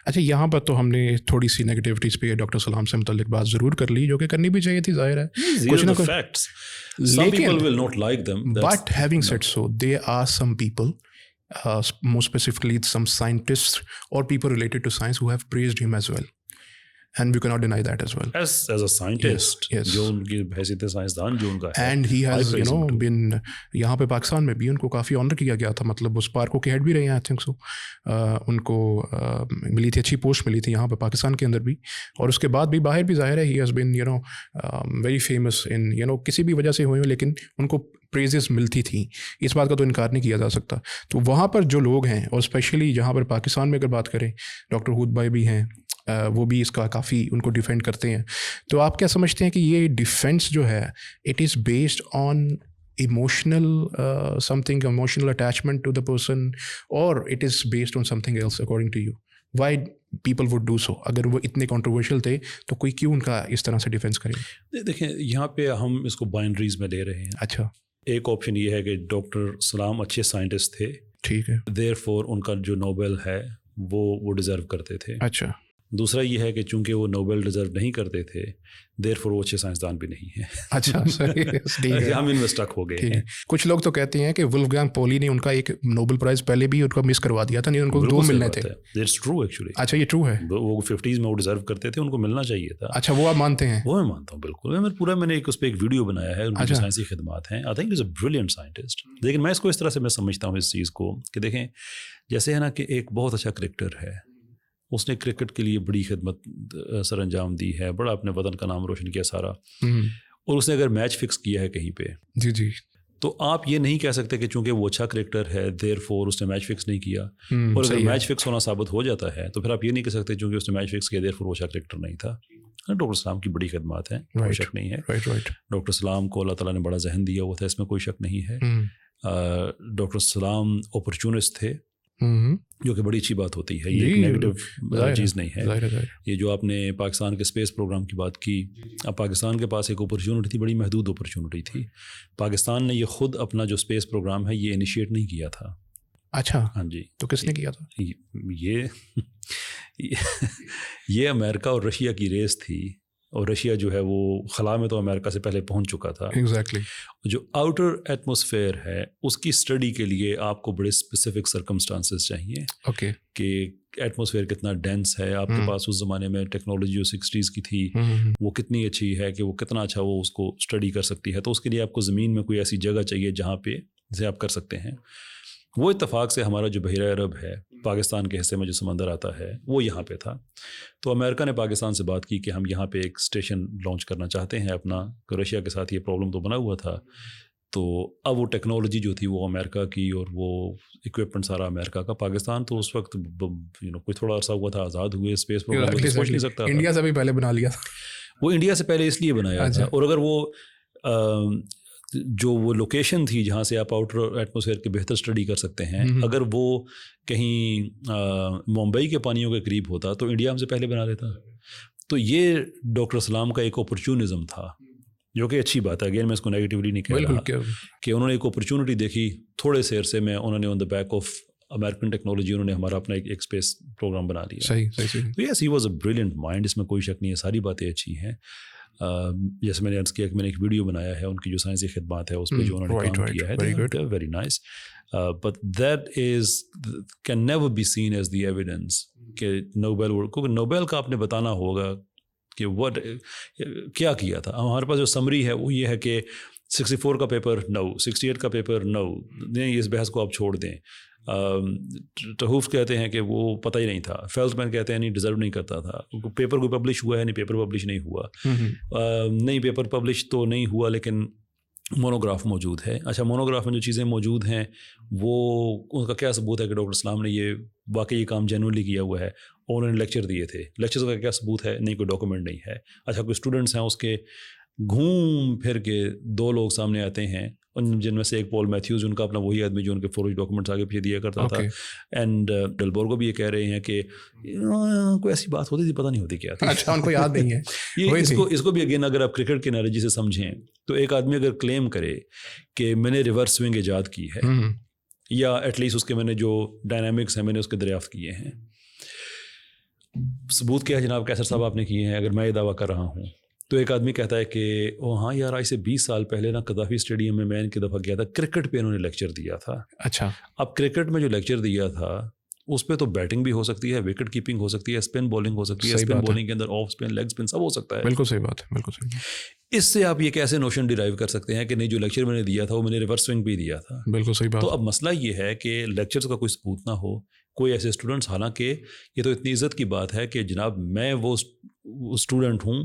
اچھا, یہاں پر تو ہم نے تھوڑی سی نیگیٹیوٹیز پہ ڈاکٹر سلام سے متعلق بات ضرور کر لی, جو کہ کرنی بھی چاہیے تھی, ظاہر ہے کچھ نہ کچھ. But having said so there are some people, more specifically some scientists or people related to science who have praised him as well. and we cannot deny that as well. As a scientist, Yes. جو ان کی حیثیت سائنسدان جو ان کا ہے, And he has been یہاں پہ پاکستان میں بھی ان کو کافی آنر کیا گیا تھا, مطلب اس پارکوں کے ہیڈ بھی رہے ہیں, آئی تھنک سو. ان کو ملی تھی, اچھی پوسٹ ملی تھی یہاں پہ پاکستان کے اندر بھی, اور اس کے بعد بھی باہر بھی ظاہر ہے he has been very famous in کسی بھی وجہ سے ہوئے, لیکن ان کو پریزز ملتی تھیں, اس بات کا تو انکار نہیں کیا جا سکتا. تو وہاں پر جو لوگ ہیں, اور اسپیشلی جہاں پر پاکستان میں اگر بات کریں, ڈاکٹر ہود بھائی بھی ہیں, وہ بھی اس کا کافی ان کو ڈیفینڈ کرتے ہیں. تو آپ کیا سمجھتے ہیں کہ یہ ڈیفینس جو ہے it is based on emotional something, emotional attachment to the person, or it is based on something else according to you? Why people would do so? اگر وہ اتنے controversial تھے تو کوئی کیوں ان کا اس طرح سے ڈیفینس کرے؟ دیکھیں یہاں پہ ہم اس کو بائنڈریز میں لے رہے ہیں. اچھا, ایک آپشن یہ ہے کہ ڈاکٹر سلام اچھے سائنٹسٹ تھے, ٹھیک ہے, دیر فور ان کا جو نوبل ہے وہ ڈیزرو کرتے تھے. اچھا. دوسرا یہ ہے کہ چونکہ وہ نوبل ڈیزرو نہیں کرتے تھے, دیر فور وہ اچھے سائنسدان بھی نہیں ہیں. اچھا, ہم ان میں اسٹک ہو گئے ہیں. کچھ لوگ تو کہتے ہیں کہ ولفگانگ پولی نے ان کا ایک نوبل پرائز پہلے بھی ان کا مس کروا دیا تھا, نہیں ان کو 2 ملنے تھے. That's true actually. اچھا, یہ ٹرو ہے, وہ 50s میں وہ ڈیزرو کرتے تھے, ان کو ملنا چاہیے تھا. اچھا, وہ آپ مانتے ہیں؟ وہ میں مانتا ہوں بالکل. میں نے اس پہ ایک ویڈیو بنایا ہے ان کی جو سائنسی خدمات ہیں. I think is a brilliant scientist. لیکن میں اس کو اس طرح سے میں سمجھتا ہوں اس چیز کو کہ دیکھیں جیسے ہے نا کہ ایک بہت اچھا کرکٹر ہے, اس نے کرکٹ کے لیے بڑی خدمت سر انجام دی ہے, بڑا اپنے وطن کا نام روشن کیا سارا, اور اس نے اگر میچ فکس کیا ہے کہیں پہ, جی جی, تو آپ یہ نہیں کہہ سکتے کہ چونکہ وہ اچھا کرکٹر ہے دیر فور اس نے میچ فکس نہیں کیا. اور اگر میچ فکس ہونا ثابت ہو جاتا ہے تو پھر آپ یہ نہیں کہہ سکتے چونکہ اس نے میچ فکس کیا دیر فور وہ اچھا کرکٹر نہیں تھا. ڈاکٹر سلام کی بڑی خدمات ہیں, کوئی شک نہیں ہے. ڈاکٹر سلام کو اللہ تعالیٰ نے بڑا ذہن دیا ہوا تھا, اس میں کوئی شک نہیں ہے. ڈاکٹر سلام اپرچونسٹ تھے, جو کہ بڑی اچھی بات ہوتی ہے, یہ ایک نیگیٹو چیز نہیں ہے. یہ جو آپ نے پاکستان کے اسپیس پروگرام کی بات کی, اب پاکستان کے پاس ایک اپرچونٹی تھی, بڑی محدود اپرچونٹی تھی. پاکستان نے یہ خود اپنا جو اسپیس پروگرام ہے یہ انیشیٹ نہیں کیا تھا. اچھا, ہاں جی, تو کس نے کیا تھا؟ یہ امریکہ اور رشیا کی ریس تھی, اور رشیا جو ہے وہ خلا میں تو امریکہ سے پہلے پہنچ چکا تھا. ایگزیکٹلی. جو آؤٹر ایٹماسفیئر ہے اس کی اسٹڈی کے لیے آپ کو بڑے اسپیسیفک سرکمسٹانسز چاہیے. اوکے. کہ ایٹماسفیئر کتنا ڈینس ہے, آپ کے پاس اس زمانے میں ٹیکنالوجی جو 60s کی تھی وہ کتنی اچھی ہے کہ وہ کتنا اچھا وہ اس کو اسٹڈی کر سکتی ہے. تو اس کے لیے آپ کو زمین میں کوئی ایسی جگہ چاہیے جہاں پہ جسے آپ کر سکتے ہیں. وہ اتفاق سے ہمارا جو بحیرہ عرب ہے, پاکستان کے حصے میں جو سمندر آتا ہے, وہ یہاں پہ تھا. تو امریکہ نے پاکستان سے بات کی کہ ہم یہاں پہ ایک اسٹیشن لانچ کرنا چاہتے ہیں اپنا. رشیا کے ساتھ یہ پرابلم تو بنا ہوا تھا, تو اب وہ ٹیکنالوجی جو تھی وہ امریکہ کی اور وہ اکوپمنٹ سارا امریکہ کا. پاکستان تو اس وقت کوئی تھوڑا عرصہ ہوا تھا, آزاد ہوئے, اسپیس پروگرام کو سوچ نہیں سکتا. انڈیا سے بھی پہلے بنا لیا تھا. وہ انڈیا سے پہلے اس لیے بنایا تھا. اور اگر وہ جو وہ لوکیشن تھی جہاں سے آپ آؤٹر ایٹماسفیئر کی بہتر اسٹڈی کر سکتے ہیں, اگر وہ کہیں ممبئی کے پانیوں کے قریب ہوتا تو انڈیا ہم سے پہلے بنا دیتا. تو یہ ڈاکٹر سلام کا ایک اپرچونزم تھا, جو کہ اچھی بات ہے. اگین میں اس کو نیگیٹیولی نہیں کہہ رہا, کہ انہوں نے ایک اپرچونٹی دیکھی تھوڑے سے عرصے میں, انہوں نے on the back of American technology انہوں نے ہمارا اپنا ایک اسپیس پروگرام بنا لیا. صحیح. Yes, he was a brilliant mind, اس میں کوئی شک نہیں ہے, ساری باتیں اچھی ہیں. جیسے میں نے عرض کیا کہ میں نے ایک ویڈیو بنایا ہے ان کی جو سائنسی خدمات ہے اس پہ جو انہوں نے کام کیا ہے, very nice. But that is can never be seen as the evidence کہ نوبیل, کیونکہ نوبیل کا آپ نے بتانا ہوگا کہ وٹ کیا تھا. ہمارے پاس جو سمری ہے وہ یہ ہے کہ 64 کا پیپر نو, 68 کا پیپر نو, نہیں اس بحث کو آپ چھوڑ دیں. ٹہوف کہتے ہیں کہ وہ پتہ ہی نہیں تھا. فیلڈمین کہتے ہیں نہیں ڈیزرو نہیں کرتا تھا. پیپر کوئی پبلش ہوا ہے, نہیں پیپر پبلش نہیں ہوا, نہیں پیپر پبلش تو نہیں ہوا لیکن مونوگراف موجود ہے. اچھا, مونوگراف میں جو چیزیں موجود ہیں وہ ان کا کیا ثبوت ہے کہ ڈاکٹر اسلام نے یہ واقعی یہ کام جینوئنلی کیا ہوا ہے, اور انہوں نے لیکچر دیے تھے. لیکچرز کا کیا ثبوت ہے؟ نہیں, کوئی ڈاکومنٹ نہیں ہے. اچھا, کوئی اسٹوڈنٹس ہیں اس کے, گھوم پھر کے 2 لوگ سامنے آتے ہیں, جن میں سے ایک پول میتھیوز, ان کا اپنا وہی آدمی جو ان کے فوریج ڈاکومنٹس آگے پیچھے دیا کرتا تھا. اینڈ ڈلبور کو بھی یہ کہہ رہے ہیں کہ کوئی ایسی بات ہوتی تھی, پتہ نہیں ہوتی کیا تھی. اچھا, ان کو یاد نہیں ہے. یہ اس کو بھی اگین اگر آپ کرکٹ کی انالوجی سے سمجھیں تو ایک آدمی اگر کلیم کرے کہ میں نے ریورس سوئنگ ایجاد کی ہے, یا ایٹ لیسٹ اس کے میں نے جو ڈائنامکس ہیں میں نے اس کے دریافت کیے ہیں, ثبوت کیا ہے جناب کیسر صاحب آپ نے کیے ہیں, اگر میں یہ دعویٰ کر رہا ہوں, تو ایک آدمی کہتا ہے کہ او ہاں یار, آج سے 20 سال پہلے نا قذافی اسٹیڈیم میں ان کی دفعہ گیا تھا, کرکٹ پہ انہوں نے لیکچر دیا تھا. اچھا, اب کرکٹ میں جو لیکچر دیا تھا اس پہ تو بیٹنگ بھی ہو سکتی ہے, وکٹ کیپنگ ہو سکتی ہے, اسپن بولنگ ہو سکتی ہے, اسپن بولنگ کے اندر آف اسپن, لیگ اسپن, سب ہو سکتا ہے. بالکل صحیح بات ہے, بالکل صحیح. اس سے آپ یہ کیسے نوشن ڈرائیو کر سکتے ہیں کہ نہیں جو لیکچر میں نے دیا تھا وہ میں نے ریورس سوئنگ بھی دیا تھا. بالکل صحیح بات. تو اب مسئلہ یہ ہے کہ لیکچرز کا کوئی ثبوت نہ ہو, کوئی ایسے اسٹوڈنٹس, حالانکہ یہ تو اتنی عزت کی بات ہے کہ جناب میں وہ اسٹوڈنٹ ہوں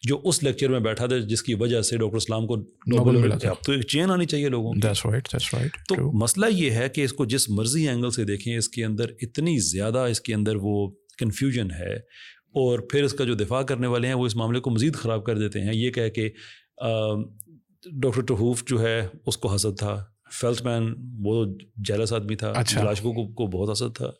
جو اس لیکچر میں بیٹھا تھا جس کی وجہ سے ڈاکٹر اسلام کو نوبل ملا تھا. اب تو ایک چین آنی چاہیے لوگوں کی. That's right, that's right. تو مسئلہ یہ ہے کہ اس کو جس مرضی اینگل سے دیکھیں, اس کے اندر اتنی زیادہ اس کے اندر وہ کنفیوژن ہے, اور پھر اس کا جو دفاع کرنے والے ہیں وہ اس معاملے کو مزید خراب کر دیتے ہیں. یہ کہہ کہ ڈاکٹر ٹوہوف جو ہے اس کو حسد تھا, فیلٹ مین وہ جیلس آدمی تھا, گلاشکو کو بہت حسد تھا.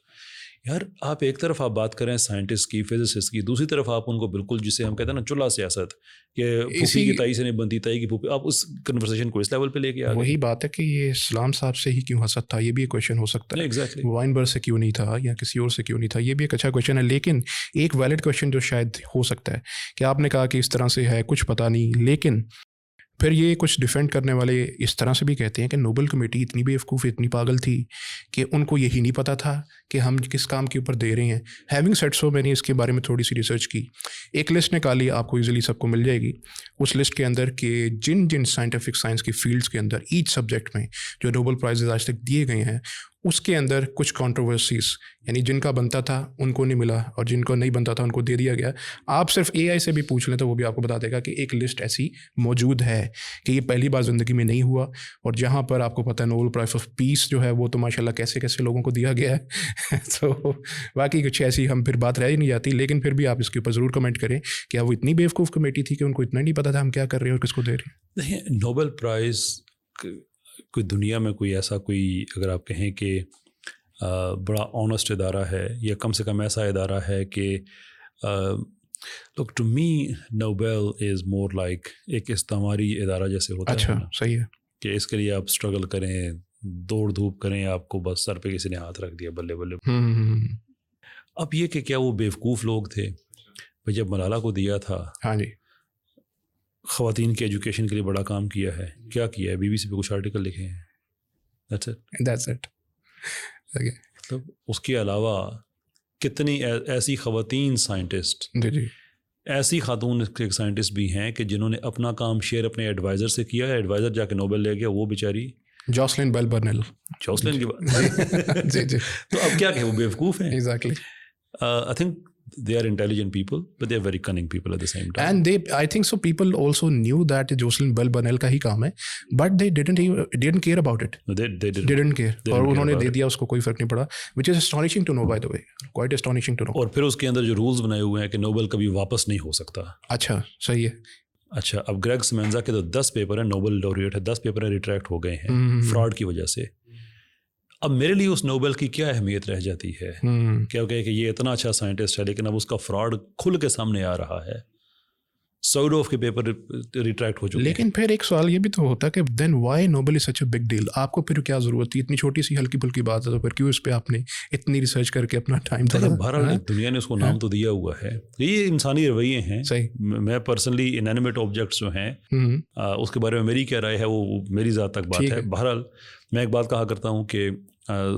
یار آپ ایک طرف آپ بات کریں سائنٹسٹ کی, فزسسٹ کی, دوسری طرف آپ ان کو بالکل جسے ہم کہتے ہیں نا چولہا سیاست کہ پھوپھی کی تائی سے نہیں بنتی تائی کی پھوپھی, آپ اس کنورسیشن کو اس لیول پہ لے کے آ گئے. وہی بات ہے کہ یہ اسلام صاحب سے ہی کیوں حسد تھا, یہ بھی ایک کویشچن ہو سکتا ہے. ایگزیکٹلی وائنبرگ سے کیوں نہیں تھا یا کسی اور سے کیوں نہیں تھا, یہ بھی ایک اچھا کویشچن ہے. لیکن ایک ویلڈ کویشچن جو شاید ہو سکتا ہے کہ آپ نے کہا کہ اس طرح سے ہے, کچھ پتہ نہیں, لیکن پھر یہ کچھ ڈیفینڈ کرنے والے اس طرح سے بھی کہتے ہیں کہ نوبل کمیٹی اتنی بیوقوف, اتنی پاگل تھی کہ ان کو یہی نہیں پتہ تھا کہ ہم کس کام کے اوپر دے رہے ہیں. ہیونگ سیڈ سو, میں نے اس کے بارے میں تھوڑی سی ریسرچ کی, ایک لسٹ نکالی, آپ کو ایزیلی سب کو مل جائے گی. اس لسٹ کے اندر کہ جن سائنٹیفک سائنس کی فیلڈس کے اندر ایچ سبجیکٹ میں جو نوبل پرائزز آج تک دیے گئے ہیں, اس کے اندر کچھ کانٹروورسیز, یعنی جن کا بنتا تھا ان کو نہیں ملا اور جن کو نہیں بنتا تھا ان کو دے دیا گیا. آپ صرف اے آئی سے بھی پوچھ لیں تو وہ بھی آپ کو بتا دے گا کہ ایک لسٹ ایسی موجود ہے کہ یہ پہلی بار زندگی میں نہیں ہوا, اور جہاں پر آپ کو پتہ ہے نوبل پرائز آف پیس جو ہے وہ تو ماشاء اللہ کیسے کیسے لوگوں کو دیا گیا ہے. تو باقی کچھ ایسی ہم پھر بات رہ ہی نہیں جاتی, لیکن پھر بھی آپ اس کے اوپر ضرور کمنٹ کریں کیا وہ اتنی بیوقوف کمیٹی تھی کہ ان کو اتنا نہیں پتا تھا ہم کیا کر رہے ہیں اور کس کو دے رہے ہیں. نوبل پرائز کوئی دنیا میں کوئی ایسا کوئی اگر آپ کہیں کہ بڑا آنیسٹ ادارہ ہے, یا کم سے کم ایسا ادارہ ہے کہ look to me Nobel is more like ایک استعماری ادارہ جیسے ہوتا ہے. اچھا صحیح ہے کہ اس کے لیے آپ اسٹرگل کریں, دوڑ دھوپ کریں, آپ کو بس سر پہ کسی نے ہاتھ رکھ دیا بلے بلے. اب یہ کہ کیا وہ بیوقوف لوگ تھے بھائی جب ملالہ کو دیا تھا؟ ہاں جی, خواتین کے ایجوکیشن کے لیے بڑا کام کیا ہے. کیا کیا ہے؟ BBC پہ کچھ آرٹیکل لکھے ہیں, that's it. مطلب اس کے علاوہ کتنی ایسی خواتین سائنٹسٹ, جی ایسی خاتون سائنٹسٹ بھی ہیں کہ جنہوں نے اپنا کام شیئر اپنے ایڈوائزر سے کیا ہے, ایڈوائزر جا کے نوبل لے گیا, وہ بیچاری جوسلن بیل برنیل. جوسلن کی بات جی جی. تو اب کیا کہ وہ بیوقوف ہیں. Exactly. I think they are intelligent people, but they are very cunning people at the same time. And I think so people also knew that Jocelyn Bell Burnell کا ہی کام ہے, but they didn't care about it. No, they didn't care. اور انہوں نے دے دیا, اس کو کوئی فرق نہیں پڑا, which is astonishing to know by the way, quite astonishing to know. اور پھر اس کے اندر جو رولز بنائے ہوئے ہیں کہ نوبل کبھی واپس نہیں ہو سکتا. اچھا صحیح ہے. اچھا اب گریگ سمنزا کے تو 10 پیپر ہیں, نوبل لوریٹ ہے, 10 پیپر ہیں ریٹریکٹ ہو گئے ہیں فراڈ کی وجہ سے. اب میرے لیے اس نوبل کی کیا اہمیت رہ جاتی ہے کہ یہ اتنا اچھا سائنٹسٹ ہے لیکن اب اس کا فراڈ کھل کے سامنے آ رہا ہے. سوڈوف کے پیپر ریٹریکٹ ہو چکے. لیکن پھر ایک سوال یہ بھی تو ہوتا ہے کہ then why Nobel is such a big deal. آپ کو پھر کیا ضرورت تھی, اتنی چھوٹی سی ہلکی پھلکی بات ہے تو پھر کیوں اس پہ آپ نے اتنی ریسرچ کر کے اپنا ٹائم دیا؟ بہرحال دنیا نے اس کو نام تو دیا ہوا ہے, یہ انسانی رویے ہیں. صحیح. میں پرسنلی انینیمیٹ آبجیکٹس جو ہیں اس کے بارے میں میری کیا رائے ہے وہ میری ذات تک بات ہے. بہرحال میں ایک بات کہا کرتا ہوں کہ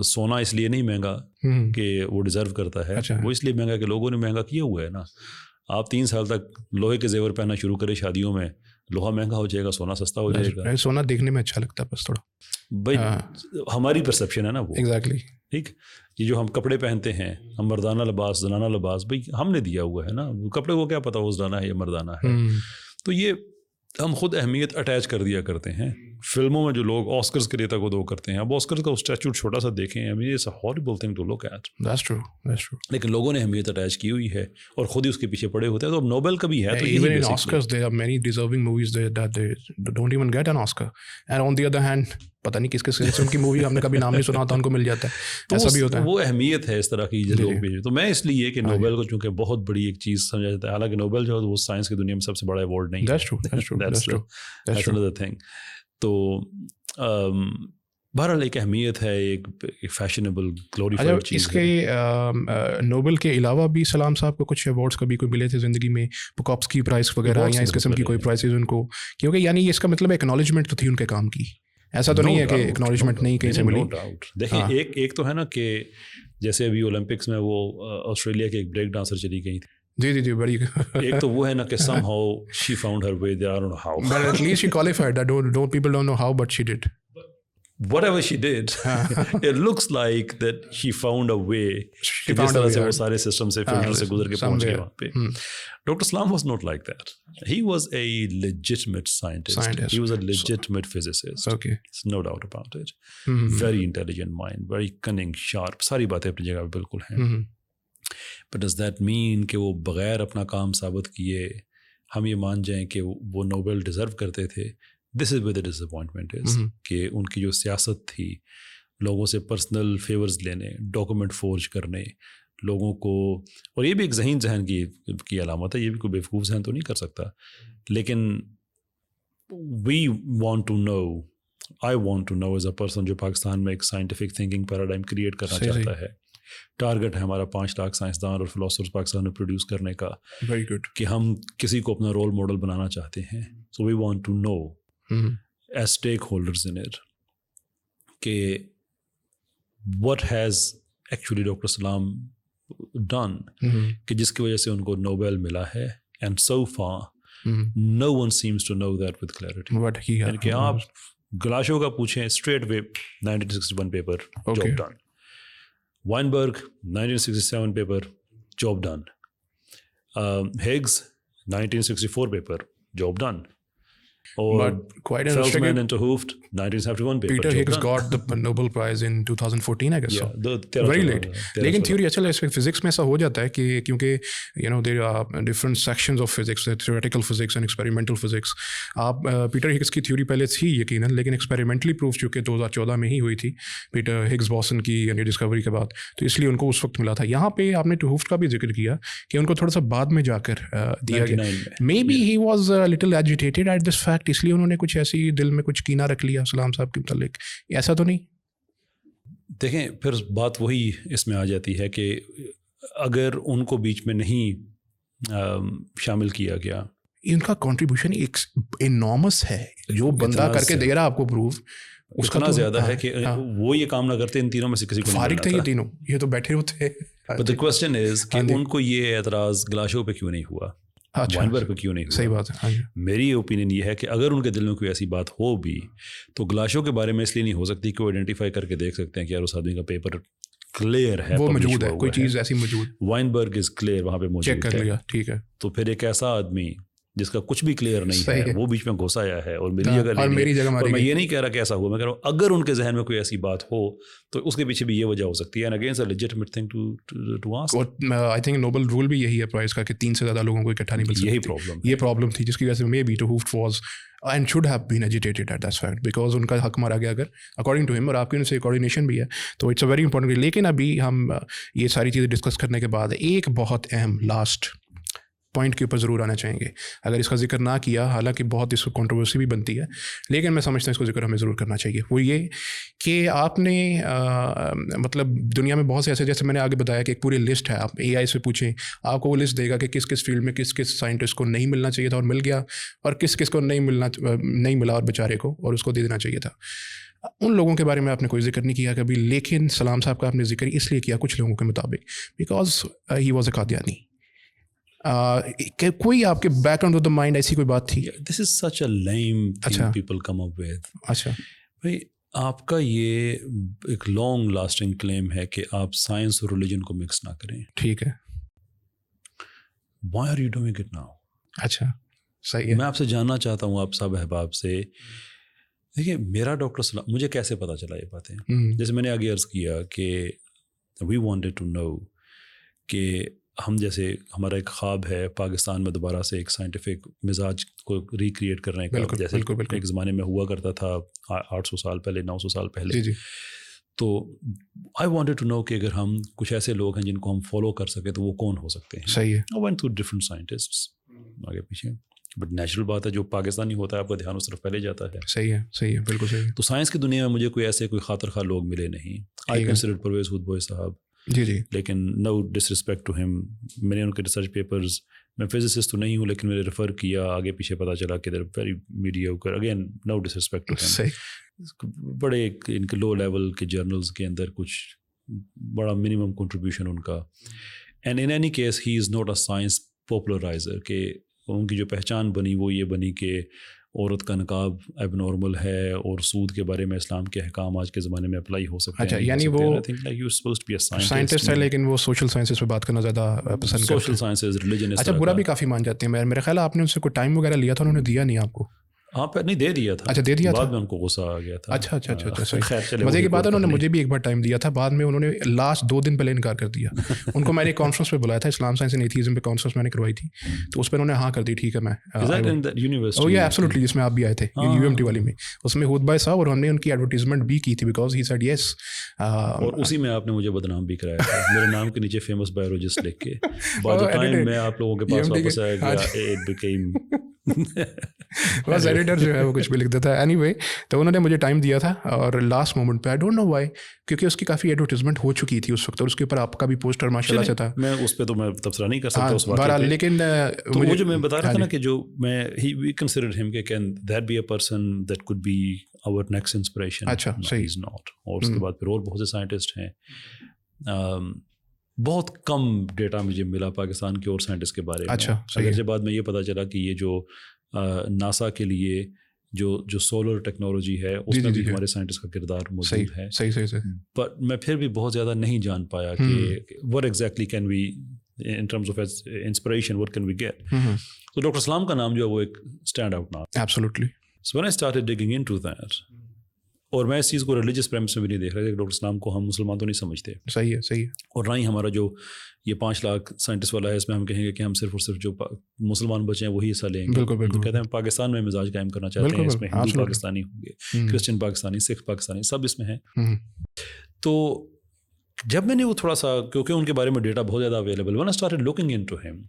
سونا اس لیے نہیں مہنگا کہ وہ ڈیزرو کرتا ہے, وہ اس لیے مہنگا کہ لوگوں نے مہنگا کیا ہوا ہے نا. آپ 3 سال تک لوہے کے زیور پہننا شروع کریں شادیوں میں, لوہا مہنگا ہو جائے گا, سونا سستا ہو جائے گا. سونا دیکھنے میں اچھا لگتا ہے بس تھوڑا, بھائی ہماری پرسیپشن ہے نا وہ. ایگزیکٹلی. ٹھیک, یہ جو ہم کپڑے پہنتے ہیں, ہم مردانہ لباس زنانہ لباس, بھائی ہم نے دیا ہوا ہے نا, کپڑے کو کیا پتا وہ زنانہ ہے یا مردانہ ہے. تو یہ ہم خود اہمیت اٹیچ کر دیا کرتے ہیں. فلموں میں جو لوگ آسکرز کے لیے تک وہ کرتے ہیں, اب آسکرز کا اسٹیچوٹ چھوٹا سا دیکھیں, it's a ہارریبل thing to look at. That's true, that's true. لیکن لوگوں نے اہمیت اٹیچ کی ہوئی ہے اور خود ہی اس کے پیچھے پڑے ہوتے ہیں. تو اب نوبل کا بھی ہے تو even in Oscars there are many deserving movies that they don't even get an Oscar, and on the other hand پتہ نہیں کس کس قسم کی مووی ہم نے کبھی نام نہیں سنا ہوتا ان کو مل جاتا ہے. ایسا بھی ہوتا ہے. وہ اہمیت ہے اس طرح کی جو لوگ بھی. تو میں اس لیے کہ نوبل کو چونکہ بہت بڑی ایک چیز سمجھا جاتا ہے, حالانکہ نوبل جو ہے وہ سائنس کی دنیا میں سب سے بڑا ایوارڈ نہیں ہے. That's true, that's true, that's true, that's another thing. تو بہرحال ایک اہمیت ہے, ایک فیشنیبل گلوریفائڈ چیز. اس کے نوبل کے علاوہ بھی سلام صاحب کو کچھ ایوارڈس کبھی کوئی ملے تھے زندگی میں, بکوپسکی پرائز وغیرہ یا اس قسم کی کوئی پرائزز ان کو, کیونکہ یعنی اس کا مطلب ایکنالجمنٹ تو تھی ان کے کام کی, ایسا تو نہیں ہے کہ ایکنالجمنٹ نہیں کہیں سے ملی. No doubt. دیکھیں ایک تو ہے نا کہ جیسے ابھی اولمپکس میں وہ آسٹریلیا کے ایک بریک ڈانسر چلی گئی تھی. جی بڑی. ایک تو وہ ہے نا کہ somehow she found her way there. I don't know how. But at least she qualified. People don't know how, but she did. Whatever she did, it looks like that she found a way. She جس found a طرح way. سے وہ سارے system سے filter سے گزر کے پہنچ گئے وہاں پہ. Dr. Salam was not like that. He was a legitimate scientist. He was a legitimate physicist. Okay. There's no doubt about it. Very intelligent mind, very cunning, sharp. ساری باتیں اپنی جگہ پہ بالکل ہیں. But does that mean کہ وہ بغیر اپنا کام ثابت کیے ہم یہ مان جائیں کہ وہ نوبل ڈیزرو کرتے تھے؟ دس is where the dish appointment از کہ ان کی جو سیاست تھی لوگوں سے پرسنل فیورز لینے, ڈاکومنٹ فورج کرنے لوگوں کو, اور یہ بھی ایک ذہن کی علامت ہے, یہ بھی کوئی بیوقوف ذہن تو نہیں کر سکتا, لیکن we want to know, I want to know as a person جو پاکستان میں ایک سائنٹیفک تھنکنگ پیراڈائم کریٹ کرنا چاہتا ہے. ٹارگیٹ ہے ہمارا 5 لاکھ سائنسدان اور فلاسفرز پاکستان میں پروڈیوس کرنے کا, ویری گڈ, کہ ہم کسی کو اپنا رول ماڈل بنانا چاہتے ہیں. So we want to know as stakeholders in it کہ what has actually Dr. Salam done کہ جس کی وجہ سے ان کو نوبیل ملا ہے. And so far no one seems to know that with clarity. یعنی کہ آپ گلاشو کا پوچھیں straight away 1961 paper job done. Weinberg 1967 paper job done. Higgs 1964 paper job done. Or Feldman and 'Hooft 1971 paper. Peter Higgs got the Nobel Prize in 2014 I guess. Yeah, very late. لیکن theory اچھا ہے physics میں ایسا ہو جاتا ہے کہ کیونکہ there are different sections of physics, theoretical physics and experimental physics. آپ پیٹر ہگس کی تھیوری پہلے تھی یقیناً, لیکن ایکسپیریمنٹلی پروف چونکہ 2014 میں ہی ہوئی تھی پیٹر ہگس بوسن کی ڈسکوری کے بعد, تو اس لیے ان کو اس وقت ملا تھا. یہاں پہ آپ نے ٹو ہوفٹ کا بھی ذکر کیا کہ ان کو تھوڑا سا بعد میں جا کر دیا گیا. Maybe he was little agitated at this fact, اس لیے انہوں نے کچھ ایسی دل میں کچھ کینہ رکھ لیا سلام صاحب کے متعلق. ایسا تو نہیں؟ دیکھیں پھر بات وہی اس میں آ جاتی ہے کہ اگر ان کو بیچ میں نہیں شامل کیا گیا, ان کا کنٹریبیوشن ایک انارمس ہے جو بندہ کر کے دے رہا آپ کو پروف, اس کا زیادہ ہے کہ وہ یہ کام نہ کرتے ان تینوں میں سے کسی کو فارغ تھے, یہ تینوں یہ تو بیٹھے ہوتے. But the question is کہ ان کو یہ اعتراض گلاشو پہ کیوں نہیں ہوا, وائنبرگ پہ کیوں نہیں ہوا؟ صحیح بات ہے. میری اوپینین یہ ہے کہ اگر ان کے دل میں کوئی ایسی بات ہو بھی تو گلاشو کے بارے میں اس لیے نہیں ہو سکتی کہ وہ آئیڈینٹیفائی کر کے دیکھ سکتے ہیں کہ یار اس آدمی کا پیپر کلیئر ہے, وہ موجود ہے, کوئی چیز ایسی موجود. وائنبرگ از کلیئر, وہاں پہ موجود ہے, چیک کر لیا, ٹھیک ہے. تو پھر ایک ایسا آدمی جس کا کچھ بھی کلیئر نہیں ہے وہ بیچ میں گھس آیا ہے اور میری جگہ میں یہ نہیں کہہ رہا کہ ایسا ہوا, میں کہہ رہا ہوں اگر ان کے ذہن میں کوئی ایسی بات ہو تو اس کے پیچھے بھی یہ وجہ ہو سکتی ہے. And again it's a legitimate thing to ask. I think Nobel role بھی یہی ہے پرائز کا کہ 3 سے زیادہ لوگوں کو اکٹھا نہیں مل سکتا. یہی پرابلم تھی جس کی وجہ سے may be to ہوفٹ was and should have been agitated at that fact because ان کا حق مارا گیا اگر اکارڈنگ ٹو ہم, اور آپ کی ان سے کوآرڈینیشن بھی ہے, تو اٹس اے ویری امپورٹنٹ. لیکن ابھی ہم یہ ساری چیزیں ڈسکس کرنے کے بعد ایک بہت اہم لاسٹ پوائنٹ کے اوپر ضرور آنا چاہیں گے. اگر اس کا ذکر نہ کیا, حالانکہ بہت اس کو کنٹروورسی بھی بنتی ہے, لیکن میں سمجھتا ہوں اس کو ذکر ہمیں ضرور کرنا چاہیے. وہ یہ کہ آپ نے مطلب دنیا میں بہت سے ایسے, جیسے میں نے آگے بتایا کہ ایک پوری لسٹ ہے, آپ اے آئی سے پوچھیں آپ کو وہ لسٹ دے گا کہ کس کس فیلڈ میں کس کس سائنٹسٹ کو نہیں ملنا چاہیے تھا اور مل گیا, اور کس کس کو نہیں ملا اور بیچارے کو, اور اس کو دے دینا چاہیے تھا. ان لوگوں کے بارے میں آپ نے کوئی ذکر نہیں کیا کبھی, لیکن سلام صاحب کا آپ نے ذکر اس لیے کیا کچھ لوگوں کے مطابق because he was a Qadiani. کوئی آپ کے background of the mind ایسی کوئی بات تھی؟ This is such a lame thing people come up with. اچھا بھائی آپ کا یہ ایک لانگ لاسٹنگ کلیم ہے کہ آپ سائنس اور ریلیجن کو مکس نہ کریں. ٹھیک ہے. Why are you doing it now? اچھا صحیح ہے. میں آپ سے جاننا چاہتا ہوں آپ سب احباب سے, دیکھیے میرا ڈاکٹر سلام, مجھے کیسے پتہ چلا یہ باتیں؟ جیسے میں نے آگے عرض کیا کہ وی وانٹیڈ ٹو نو کہ ہم جیسے ہمارا ایک خواب ہے پاکستان میں دوبارہ سے ایک سائنٹیفک مزاج کو ریکریٹ کرنے کا, جیسے ایک زمانے میں ہوا کرتا تھا 800 سال پہلے 900 سال پہلے. تو آئی وانٹیڈ ٹو نو کہ اگر ہم کچھ ایسے لوگ ہیں جن کو ہم فالو کر سکیں تو وہ کون ہو سکتے ہیں. صحیح ہے. I went through different scientists آگے پیچھے, بٹ نیچرل بات ہے جو پاکستانی ہوتا ہے آپ کا دھیان اس طرف پہلے جاتا ہے. صحیح ہے, صحیح ہے, بالکل صحیح ہے. تو سائنس کی دنیا میں مجھے کوئی ایسے کوئی خاطر خواہ لوگ ملے نہیں. آئی کنسیڈرڈ پرویز ہود بھوئی صاحب, جی جی. لیکن نو ڈسرسپیکٹ ٹو ہم، میں نے ان کے ریسرچ پیپرز، میں فزسسٹ تو نہیں ہوں لیکن میں نے ریفر کیا، آگے پیچھے پتہ چلا کہ there very mediocre, again no disrespect to him. بڑے ان کے لو لیول کے جرنلز کے اندر کچھ بڑا منیمم کنٹریبیوشن ان کا. And in any case he is not a science popularizer, کہ ان کی جو پہچان بنی وہ یہ بنی کہ عورت کا نقاب ایب نارمل ہے اور سود کے بارے میں اسلام کے احکام آج کے زمانے میں اپلائی ہو سکتے ہیں. اچھا، یعنی وہ سائنٹسٹ ہے لیکن وہ سوشل سائنسز پہ بات کرنا زیادہ پسند کرتے ہیں. Social sciences, religion. اچھا، برا بھی کافی مان جاتے ہیں. میرا خیال ہے آپ نے ان سے کوئی ٹائم وغیرہ لیا تھا، انہوں نے دیا نہیں آپ کو؟ ہاں پہ نہیں دے دیا تھا. اچھا دے دیا تھا، بعد میں ان کو غصہ آ گیا تھا. اچھا اچھا اچھا صحیح. خیر چلے، مزے کی بات ہے، انہوں نے مجھے بھی ایک بار ٹائم دیا تھا، بعد میں انہوں نے لاسٹ 2 دن پہلے انکار کر دیا. ان کو میں نے کانفرنس پہ بلایا تھا، اسلام سائنس اینڈ ایتھیزم پہ کانفرنس میں نے کروائی تھی، تو اس پہ انہوں نے ہاں کر دی، ٹھیک ہے میں. او یا ایبسولوٹلی، جس میں آپ بھی آئے تھے یو ایم ٹی والی میں، اس میں خود بھائی صاحب، اور ہم نے ان کی ایڈورٹیزمنٹ بھی کی تھی بیکاز ہی سیڈ یس. اور اسی میں آپ نے مجھے بدنام بھی کرایا تھا میرے نام کے نیچے فیمس بایولوجسٹ لکھ کے. بعد ٹائم میں آپ لوگوں کے پاس واپس آیا گیا، اٹ بیکیم بس ایڈیٹر جو ہے وہ کچھ بھی لکھ دیتا ہے. اینی وے، تو انہوں نے مجھے ٹائم دیا تھا اور لاسٹ مومنٹ پہ آئی ڈونٹ نو وائی، کیونکہ اس کی کافی ایڈورٹیزمنٹ ہو چکی تھی اس وقت، اور اس کے اوپر آپ کا بھی پوسٹر ماشاء اللہ سے تھا. میں اس پہ تو میں تبصرہ نہیں کر سکتا اس واقعے پہ، لیکن وہ جو میں بتا رہا تھا نا کہ جو میں وی کنسیڈرڈ ہم کہ can that be a person that could be our next inspiration. اچھا صحیح. Is not. اور اس کے بعد پھر اور بہت سے سائنٹسٹ ہیں. بہت کم ڈیٹا مجھے ملا پاکستان کے اور سائنٹسٹ کے بارے میں. اچھا اگرچہ بعد میں یہ پتہ چلا کہ یہ جو ناسا کے لیے جو سولر ٹیکنالوجی ہے اس میں بھی ہمارے سائنٹسٹ کا کردار موجود ہے. صحیح. بٹ میں پھر بھی بہت زیادہ نہیں جان پایا کہ what exactly can we in terms of inspiration what can we get. تو ڈاکٹر اسلام کا نام جو ہے وہ ایک اسٹینڈ آؤٹ نام. Absolutely. So when I started digging into that، اور میں اس چیز کو ریلیجس پریمس میں بھی نہیں دیکھ رہا تھا کہ ڈاکٹر اسلام کو ہم مسلمان تو نہیں سمجھتے. صحیح ہے. اور نہ ہی ہمارا جو یہ 5 لاکھ سائنٹسٹ والا ہے اس میں ہم کہیں گے کہ ہم صرف اور صرف جو مسلمان بچے ہیں وہی حصہ لیں گے. بالکل کہتے ہیں پاکستان میں مزاج قائم کرنا چاہتے ہیں، اس میں ہندو پاکستانی ہوں گے، کرسچن پاکستانی، سکھ پاکستانی، سب اس میں ہیں. تو جب میں نے وہ تھوڑا سا، کیونکہ ان کے بارے میں ڈیٹا بہت زیادہ available, when I started looking into him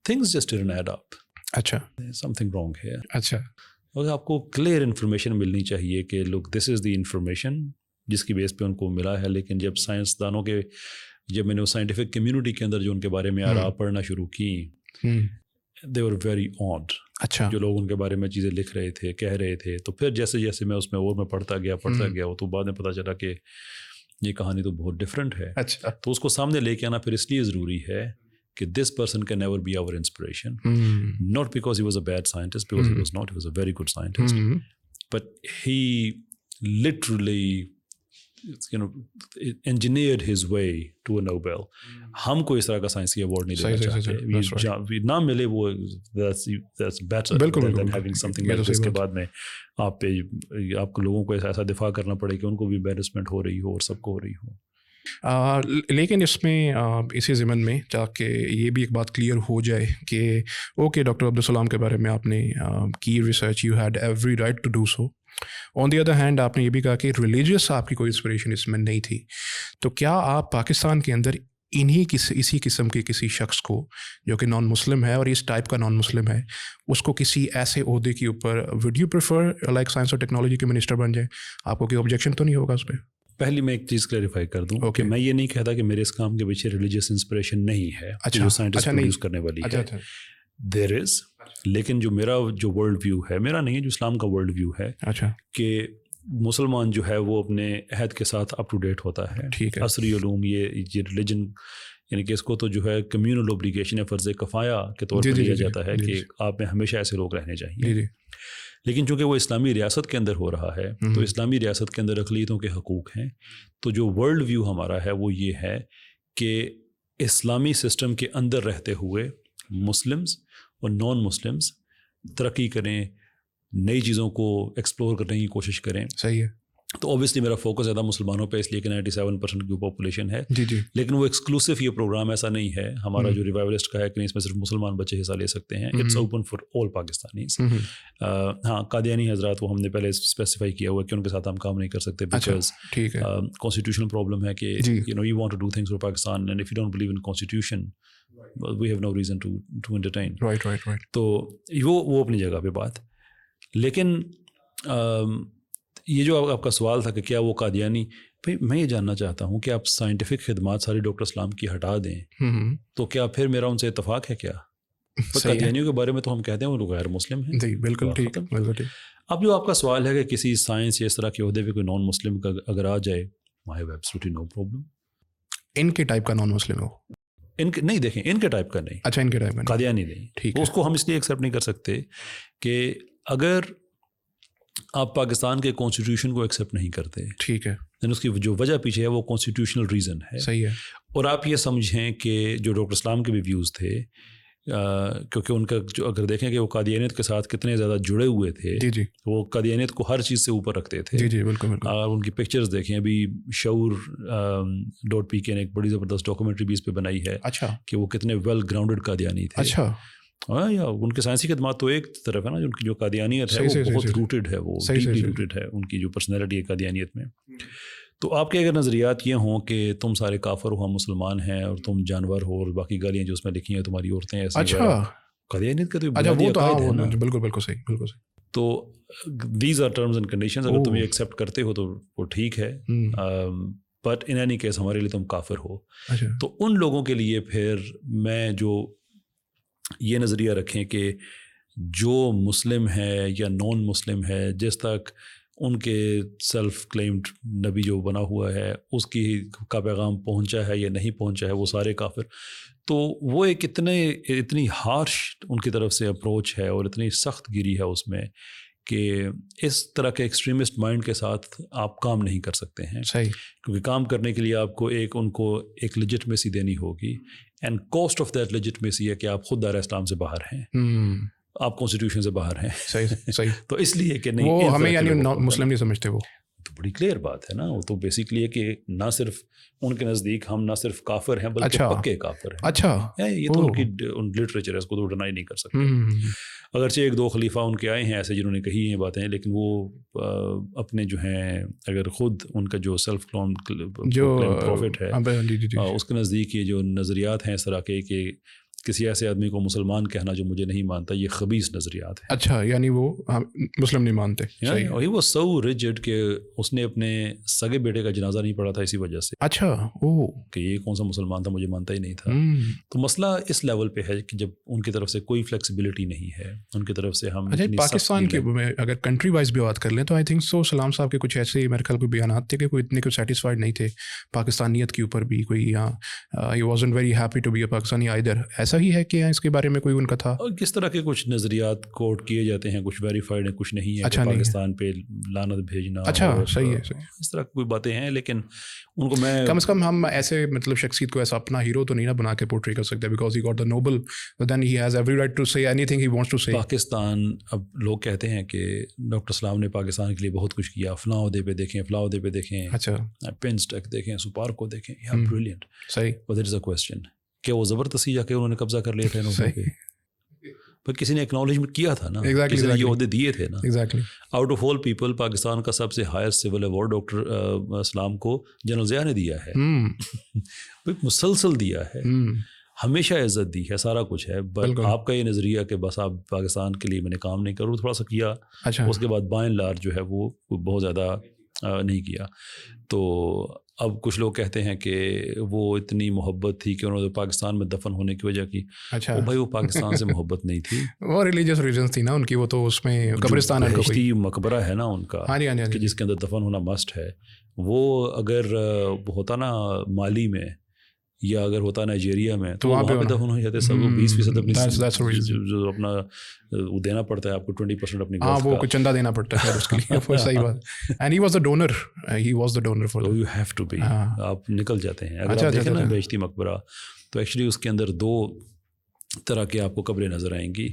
things just didn't add up. اچھا، something wrong here. اچھا، اور آپ کو کلیئر انفارمیشن ملنی چاہیے کہ لک دس از دی انفارمیشن جس کی بیس پہ ان کو ملا ہے. لیکن جب سائنسدانوں کے، جب میں نے وہ سائنٹیفک کمیونٹی کے اندر جو ان کے بارے میں آراء پڑھنا شروع کی، دے ور ویری آڈ. اچھا، جو لوگ ان کے بارے میں چیزیں لکھ رہے تھے، کہہ رہے تھے. تو پھر جیسے جیسے میں اس میں اور میں پڑھتا گیا وہ تو بعد میں پتہ چلا کہ یہ کہانی تو بہت ڈفرینٹ ہے. اچھا، تو اس کو سامنے لے کے آنا پھر اس لیے ضروری ہے کہ this person can never be our inspiration. Not because he was a bad scientist, because he was not. He was a very good scientist. But he literally, engineered his way to a Nobel. ہم کو اس طرح کا سائنسی award نہیں دینا چاہتے. نہ ملے وہ that's better than having something like this کے بعد میں آپ پہ آپ کو لوگوں کو ایسا دفاع کرنا پڑے کہ ان کو بھی embarrassment ہو رہی ہو اور سب کو ہو رہی ہو. لیکن اس میں اسی ضمن میں تاکہ یہ بھی ایک بات کلیئر ہو جائے کہ اوکے ڈاکٹر عبدالسلام کے بارے میں آپ نے کی research, you had every right to do so. On the other hand آپ نے یہ بھی کہا کہ ریلیجیس آپ کی کوئی انسپریشن اس میں نہیں تھی. تو کیا آپ پاکستان کے اندر اسی قسم کے کسی شخص کو جو کہ نان مسلم ہے اور اس ٹائپ کا نان مسلم ہے، اس کو کسی ایسے عہدے کے اوپر would you prefer like science اور ٹیکنالوجی کے منسٹر بن جائے؟ آپ کو کوئی آبجیکشن تو نہیں ہوگا اس پہ؟ پہلی میں ایک چیز کلیریفائی کر دوں کہ میں یہ نہیں کہتا کہ میرے اس کام کے پیچھے ریلیجیس انسپریشن نہیں ہے جو سائنٹسٹ پروڈیوس کرنے والی ہے. دیر از. لیکن جو میرا جو ورلڈ ویو ہے، میرا نہیں ہے، جو اسلام کا ورلڈ ویو ہے، کہ مسلمان جو ہے وہ اپنے عہد کے ساتھ اپ ٹو ڈیٹ ہوتا ہے. عصری علوم یہ ریلیجن، یعنی کہ اس کو تو جو ہے کمیونل اوبلیگیشن یا فرض کفایہ کے طور پر لیا جاتا ہے کہ آپ میں ہمیشہ ایسے لوگ رہنے چاہیے. لیکن چونکہ وہ اسلامی ریاست کے اندر ہو رہا ہے تو اسلامی ریاست کے اندر اقلیتوں کے حقوق ہیں. تو جو ورلڈ ویو ہمارا ہے وہ یہ ہے کہ اسلامی سسٹم کے اندر رہتے ہوئے مسلمز اور نان مسلمز ترقی کریں، نئی چیزوں کو ایکسپلور کرنے کی کوشش کریں. صحیح ہے. تو اوبیسلی میرا فوکس زیادہ مسلمانوں پہ اس لیے کہ 97% کی پاپولیشن ہے. جی. لیکن وہ ایکسکلوسیو یہ پروگرام ایسا نہیں ہے ہمارا جو ریوائولسٹ کا ہے کہ اس میں صرف مسلمان بچے حصہ لے سکتے ہیں. It's open for all Pakistanis. ہاں، قادیانی حضرات وہ ہم نے پہلے اسپیسیفائی کیا ہوا ہے کہ ان کے ساتھ ہم کام نہیں کر سکتے بیکاز کانسٹیٹیوشنل پرابلم ہے کہ you want to do things for Pakistan and if you don't believe in constitution we have no reason to entertain. تو وہ اپنی جگہ پہ بات. لیکن یہ جو آپ کا سوال تھا کہ کیا وہ قادیانی، بھائی میں یہ جاننا چاہتا ہوں کہ آپ سائنٹیفک خدمات ساری ڈاکٹر اسلام کی ہٹا دیں تو کیا پھر میرا ان سے اتفاق ہے کیا؟ قادیانیوں کے بارے میں تو ہم کہتے ہیں وہ غیر مسلم ہیں. جی بالکل ٹھیک. اب جو آپ کا سوال ہے کہ کسی سائنس یا اس طرح کے عہدے پہ کوئی نان مسلم کا اگر آ جائے، I have absolutely no problem. ان کے ٹائپ کا نان مسلم ہو، ان کے نہیں، دیکھیں ان کے ٹائپ کا نہیں. اچھا ان کے ٹائپ کا قادیانی نہیں. ٹھیک. اس کو ہم اس لیے ایکسیپٹ نہیں کر سکتے کہ اگر آپ پاکستان کے کانسٹیٹیوشن کو ایکسیپٹ نہیں کرتے، ٹھیک ہے، اس کی جو وجہ پیچھے ہے وہ کانسٹیٹیوشنل ریزن ہے. صحیح ہے. اور آپ یہ سمجھیں کہ جو ڈاکٹر اسلام کے بھی ویوز تھے، کیونکہ ان کا جو اگر دیکھیں کہ وہ قادیانیت کے ساتھ کتنے زیادہ جڑے ہوئے تھے، جی جی، وہ قادیانیت کو ہر چیز سے اوپر رکھتے تھے. جی جی بالکل بالکل. اور ان کی پکچرز دیکھیں، ابھی شعور.pk نے ایک بڑی زبردست ڈاکومنٹری بھی اس پہ بنائی ہے. اچھا، کہ وہ کتنے ویل گراؤنڈڈ قادیانی تھے. اچھا. ہاں، یا ان کے سائنسی خدمات تو ایک طرف ہے نا، ان کی جو قادیانیت ہے وہ بہت روٹڈ ہے، وہ ڈیپلی روٹڈ ہے ان کی جو پرسنالٹی ہے قادیانیت میں. تو آپ کے اگر نظریات یہ ہوں کہ تم سارے کافر ہو، ہم مسلمان ہیں، اور تم جانور ہو، اور باقی گالیاں جو اس میں لکھی ہیں تمہاری عورتیں ایسی، اچھا قادیانیت کا تو بالکل بالکل صحیح، بالکل صحیح. تو these are terms and conditions. اگر تم یہ ایکسیپٹ کرتے ہو تو وہ ٹھیک ہے، بٹ ان اینی کیس ہمارے لیے تم کافر ہو. تو ان لوگوں کے لیے پھر میں جو یہ نظریہ رکھیں کہ جو مسلم ہے یا نان مسلم ہے، جس تک ان کے سیلف کلیمڈ نبی جو بنا ہوا ہے اس کا پیغام پہنچا ہے یا نہیں پہنچا ہے، وہ سارے کافر. تو وہ ایک اتنی ہارش ان کی طرف سے اپروچ ہے اور اتنی سخت گیری ہے اس میں کہ اس طرح کے ایکسٹریمسٹ مائنڈ کے ساتھ آپ کام نہیں کر سکتے ہیں. صحیح. کیونکہ کام کرنے کے لیے آپ کو ان کو ایک لیجٹمیسی دینی ہوگی، اینڈ کاسٹ آف دیٹ لیجٹمیسی ہے کہ آپ خود دائرہ اسلام سے باہر ہیں، آپ کانسٹیٹیوشن سے باہر ہیں. صحیح. تو اس لیے کہ نہیں، وہ ہمیں یعنی مسلم نہیں سمجھتے. وہ تو بڑی کلیئر بات ہے نا. وہ تو بیسکلی ہے کہ نہ صرف ان کے نزدیک ہم نہ صرف کافر ہیں بلکہ پکے کافر ہیں. اچھا، یہ تو ان کی لٹریچر ہے، اس کو تو ڈینائی نہیں کر سکتے. اگرچہ ایک دو خلیفہ ان کے آئے ہیں ایسے جنہوں نے کہی ہیں باتیں، لیکن وہ اپنے جو ہیں اگر خود ان کا جو سیلف جو پروفٹ ہے اس کے نزدیک یہ جو نظریات ہیں اس طرح کے کہ کسی ایسے آدمی کو مسلمان کہنا جو مجھے نہیں مانتا، یہ خبیث نظریات ہیں. اچھا، یعنی وہ مسلم نہیں مانتے. وہی وہ سو ریجڈ کہ اس نے اپنے سگے بیٹے کا جنازہ نہیں پڑھا تھا اسی وجہ سے. اچھا، کہ یہ کون سا مسلمان تھا، مجھے مانتا ہی نہیں تھا. تو مسئلہ اس لیول پہ ہے کہ جب ان کی طرف سے کوئی فلیکسیبلٹی نہیں ہے، ان کی طرف سے ہم پاکستان کی اگر کنٹری وائز بھی بات کر لیں تو آئی تھنک سو سلام صاحب کے کچھ ایسے میرے خیال کوئی بیانات تھے کہ کوئی اتنے کوئی سیٹسفائڈ نہیں تھے پاکستانیت کے اوپر بھی. کوئی یہاں he wasn't very happy to be a Pakistani either. ایسا ہی ہے کہ اس کے بارے میں کوئی ان کا تھا؟ اور کس طرح کے کچھ نظریات کوٹ کیے جاتے ہیں، کچھ ویریفائڈ ہیں کچھ نہیں ہے. اچھا، پاکستان پہ لعنت بھیجنا، اچھا صحیح ہے، اس طرح کوئی باتیں ہیں. لیکن ان کو میں کم از کم ہم ایسے مطلب شخصیت کو ایسا اپنا ہیرو تو نہیں نا بنا کے پورٹری کر سکتے because he got the Nobel, then he has every right to say anything he wants to say. Pakistan, اب لوگ کہتے ہیں کہ ڈاکٹر اسلام نے پاکستان کے لیے بہت کچھ کیا، فلاں عہدے پہ دیکھیں، فلاں عہدے پہ دیکھیں، اچھا پنس ٹیک دیکھیں، سپارک کو دیکھیں، یا بریلینٹ. صحیح. But there is a question کہ وہ زبردستی جا کے انہوں نے قبضہ کر لیا تھا پہ، پر کسی نے ایکنالجمنٹ کیا تھا نا، کسی نے یہ عہدے دیے تھے نا. Out of all people Pakistan کا سب سے ہائیسٹ سول ایوارڈ ڈاکٹر اسلام کو جنرل ضیاء نے دیا ہے، مسلسل دیا ہے، ہمیشہ عزت دی ہے، سارا کچھ ہے. بٹ آپ کا یہ نظریہ کہ بس آپ پاکستان کے لیے میں نے کام نہیں کروں، تھوڑا سا کیا، اس کے بعد بائیں لار جو ہے وہ بہت زیادہ نہیں کیا. تو اب کچھ لوگ کہتے ہیں کہ وہ اتنی محبت تھی کہ انہوں نے پاکستان میں دفن ہونے کی وجہ کی. اچھا بھائی وہ پاکستان سے محبت نہیں تھی، وہ ریلیجیس ریزنز تھی نا ان کی. وہ تو اس میں قبرستان مقبرہ ہے نا ان کا، کہ جس کے اندر دفن ہونا مسٹ ہے. وہ اگر ہوتا نا مالی میں یا اگر ہوتا نائجیریا میں تو وہاں پہ دفن ہو جاتے سب. 20% اپنی جو اپنا دینا پڑتا ہے آپ کو 20% اپنی، ہاں وہ کچھ چندہ دینا پڑتا ہے اس کے لیے. صحیح بات. And he was the donor, he was the donor for you have to be. آپ نکل جاتے ہیں. اگر آپ دیکھیں نا بہشتی مقبرہ تو ایکچولی اس کے اندر دو طرح کے آپ کو قبریں نظر آئیں گی.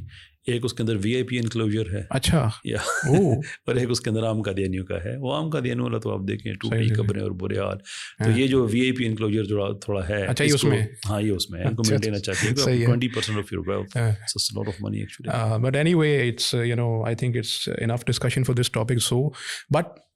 ایک اس کے اندر وی آئی پی انکلوجر ہے، اچھا، اور ایک اس کے اندر عام قادیانیوں کا ہے. وہ عام قادیانیوں والا تو آپ دیکھیں ٹوٹی قبریں اور برے حال. تو یہ جو وی آئی پی انکلوجر جو تھوڑا ہے، اس میں ہاں یہ اس میں ان کو مینٹین اچھا چاہیے. 20% of your wealth, it's a lot of money actually. But anyway it's I think it's enough discussion for this topic. So but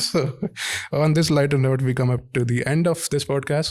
So on this lighter note we come up to the end of this podcast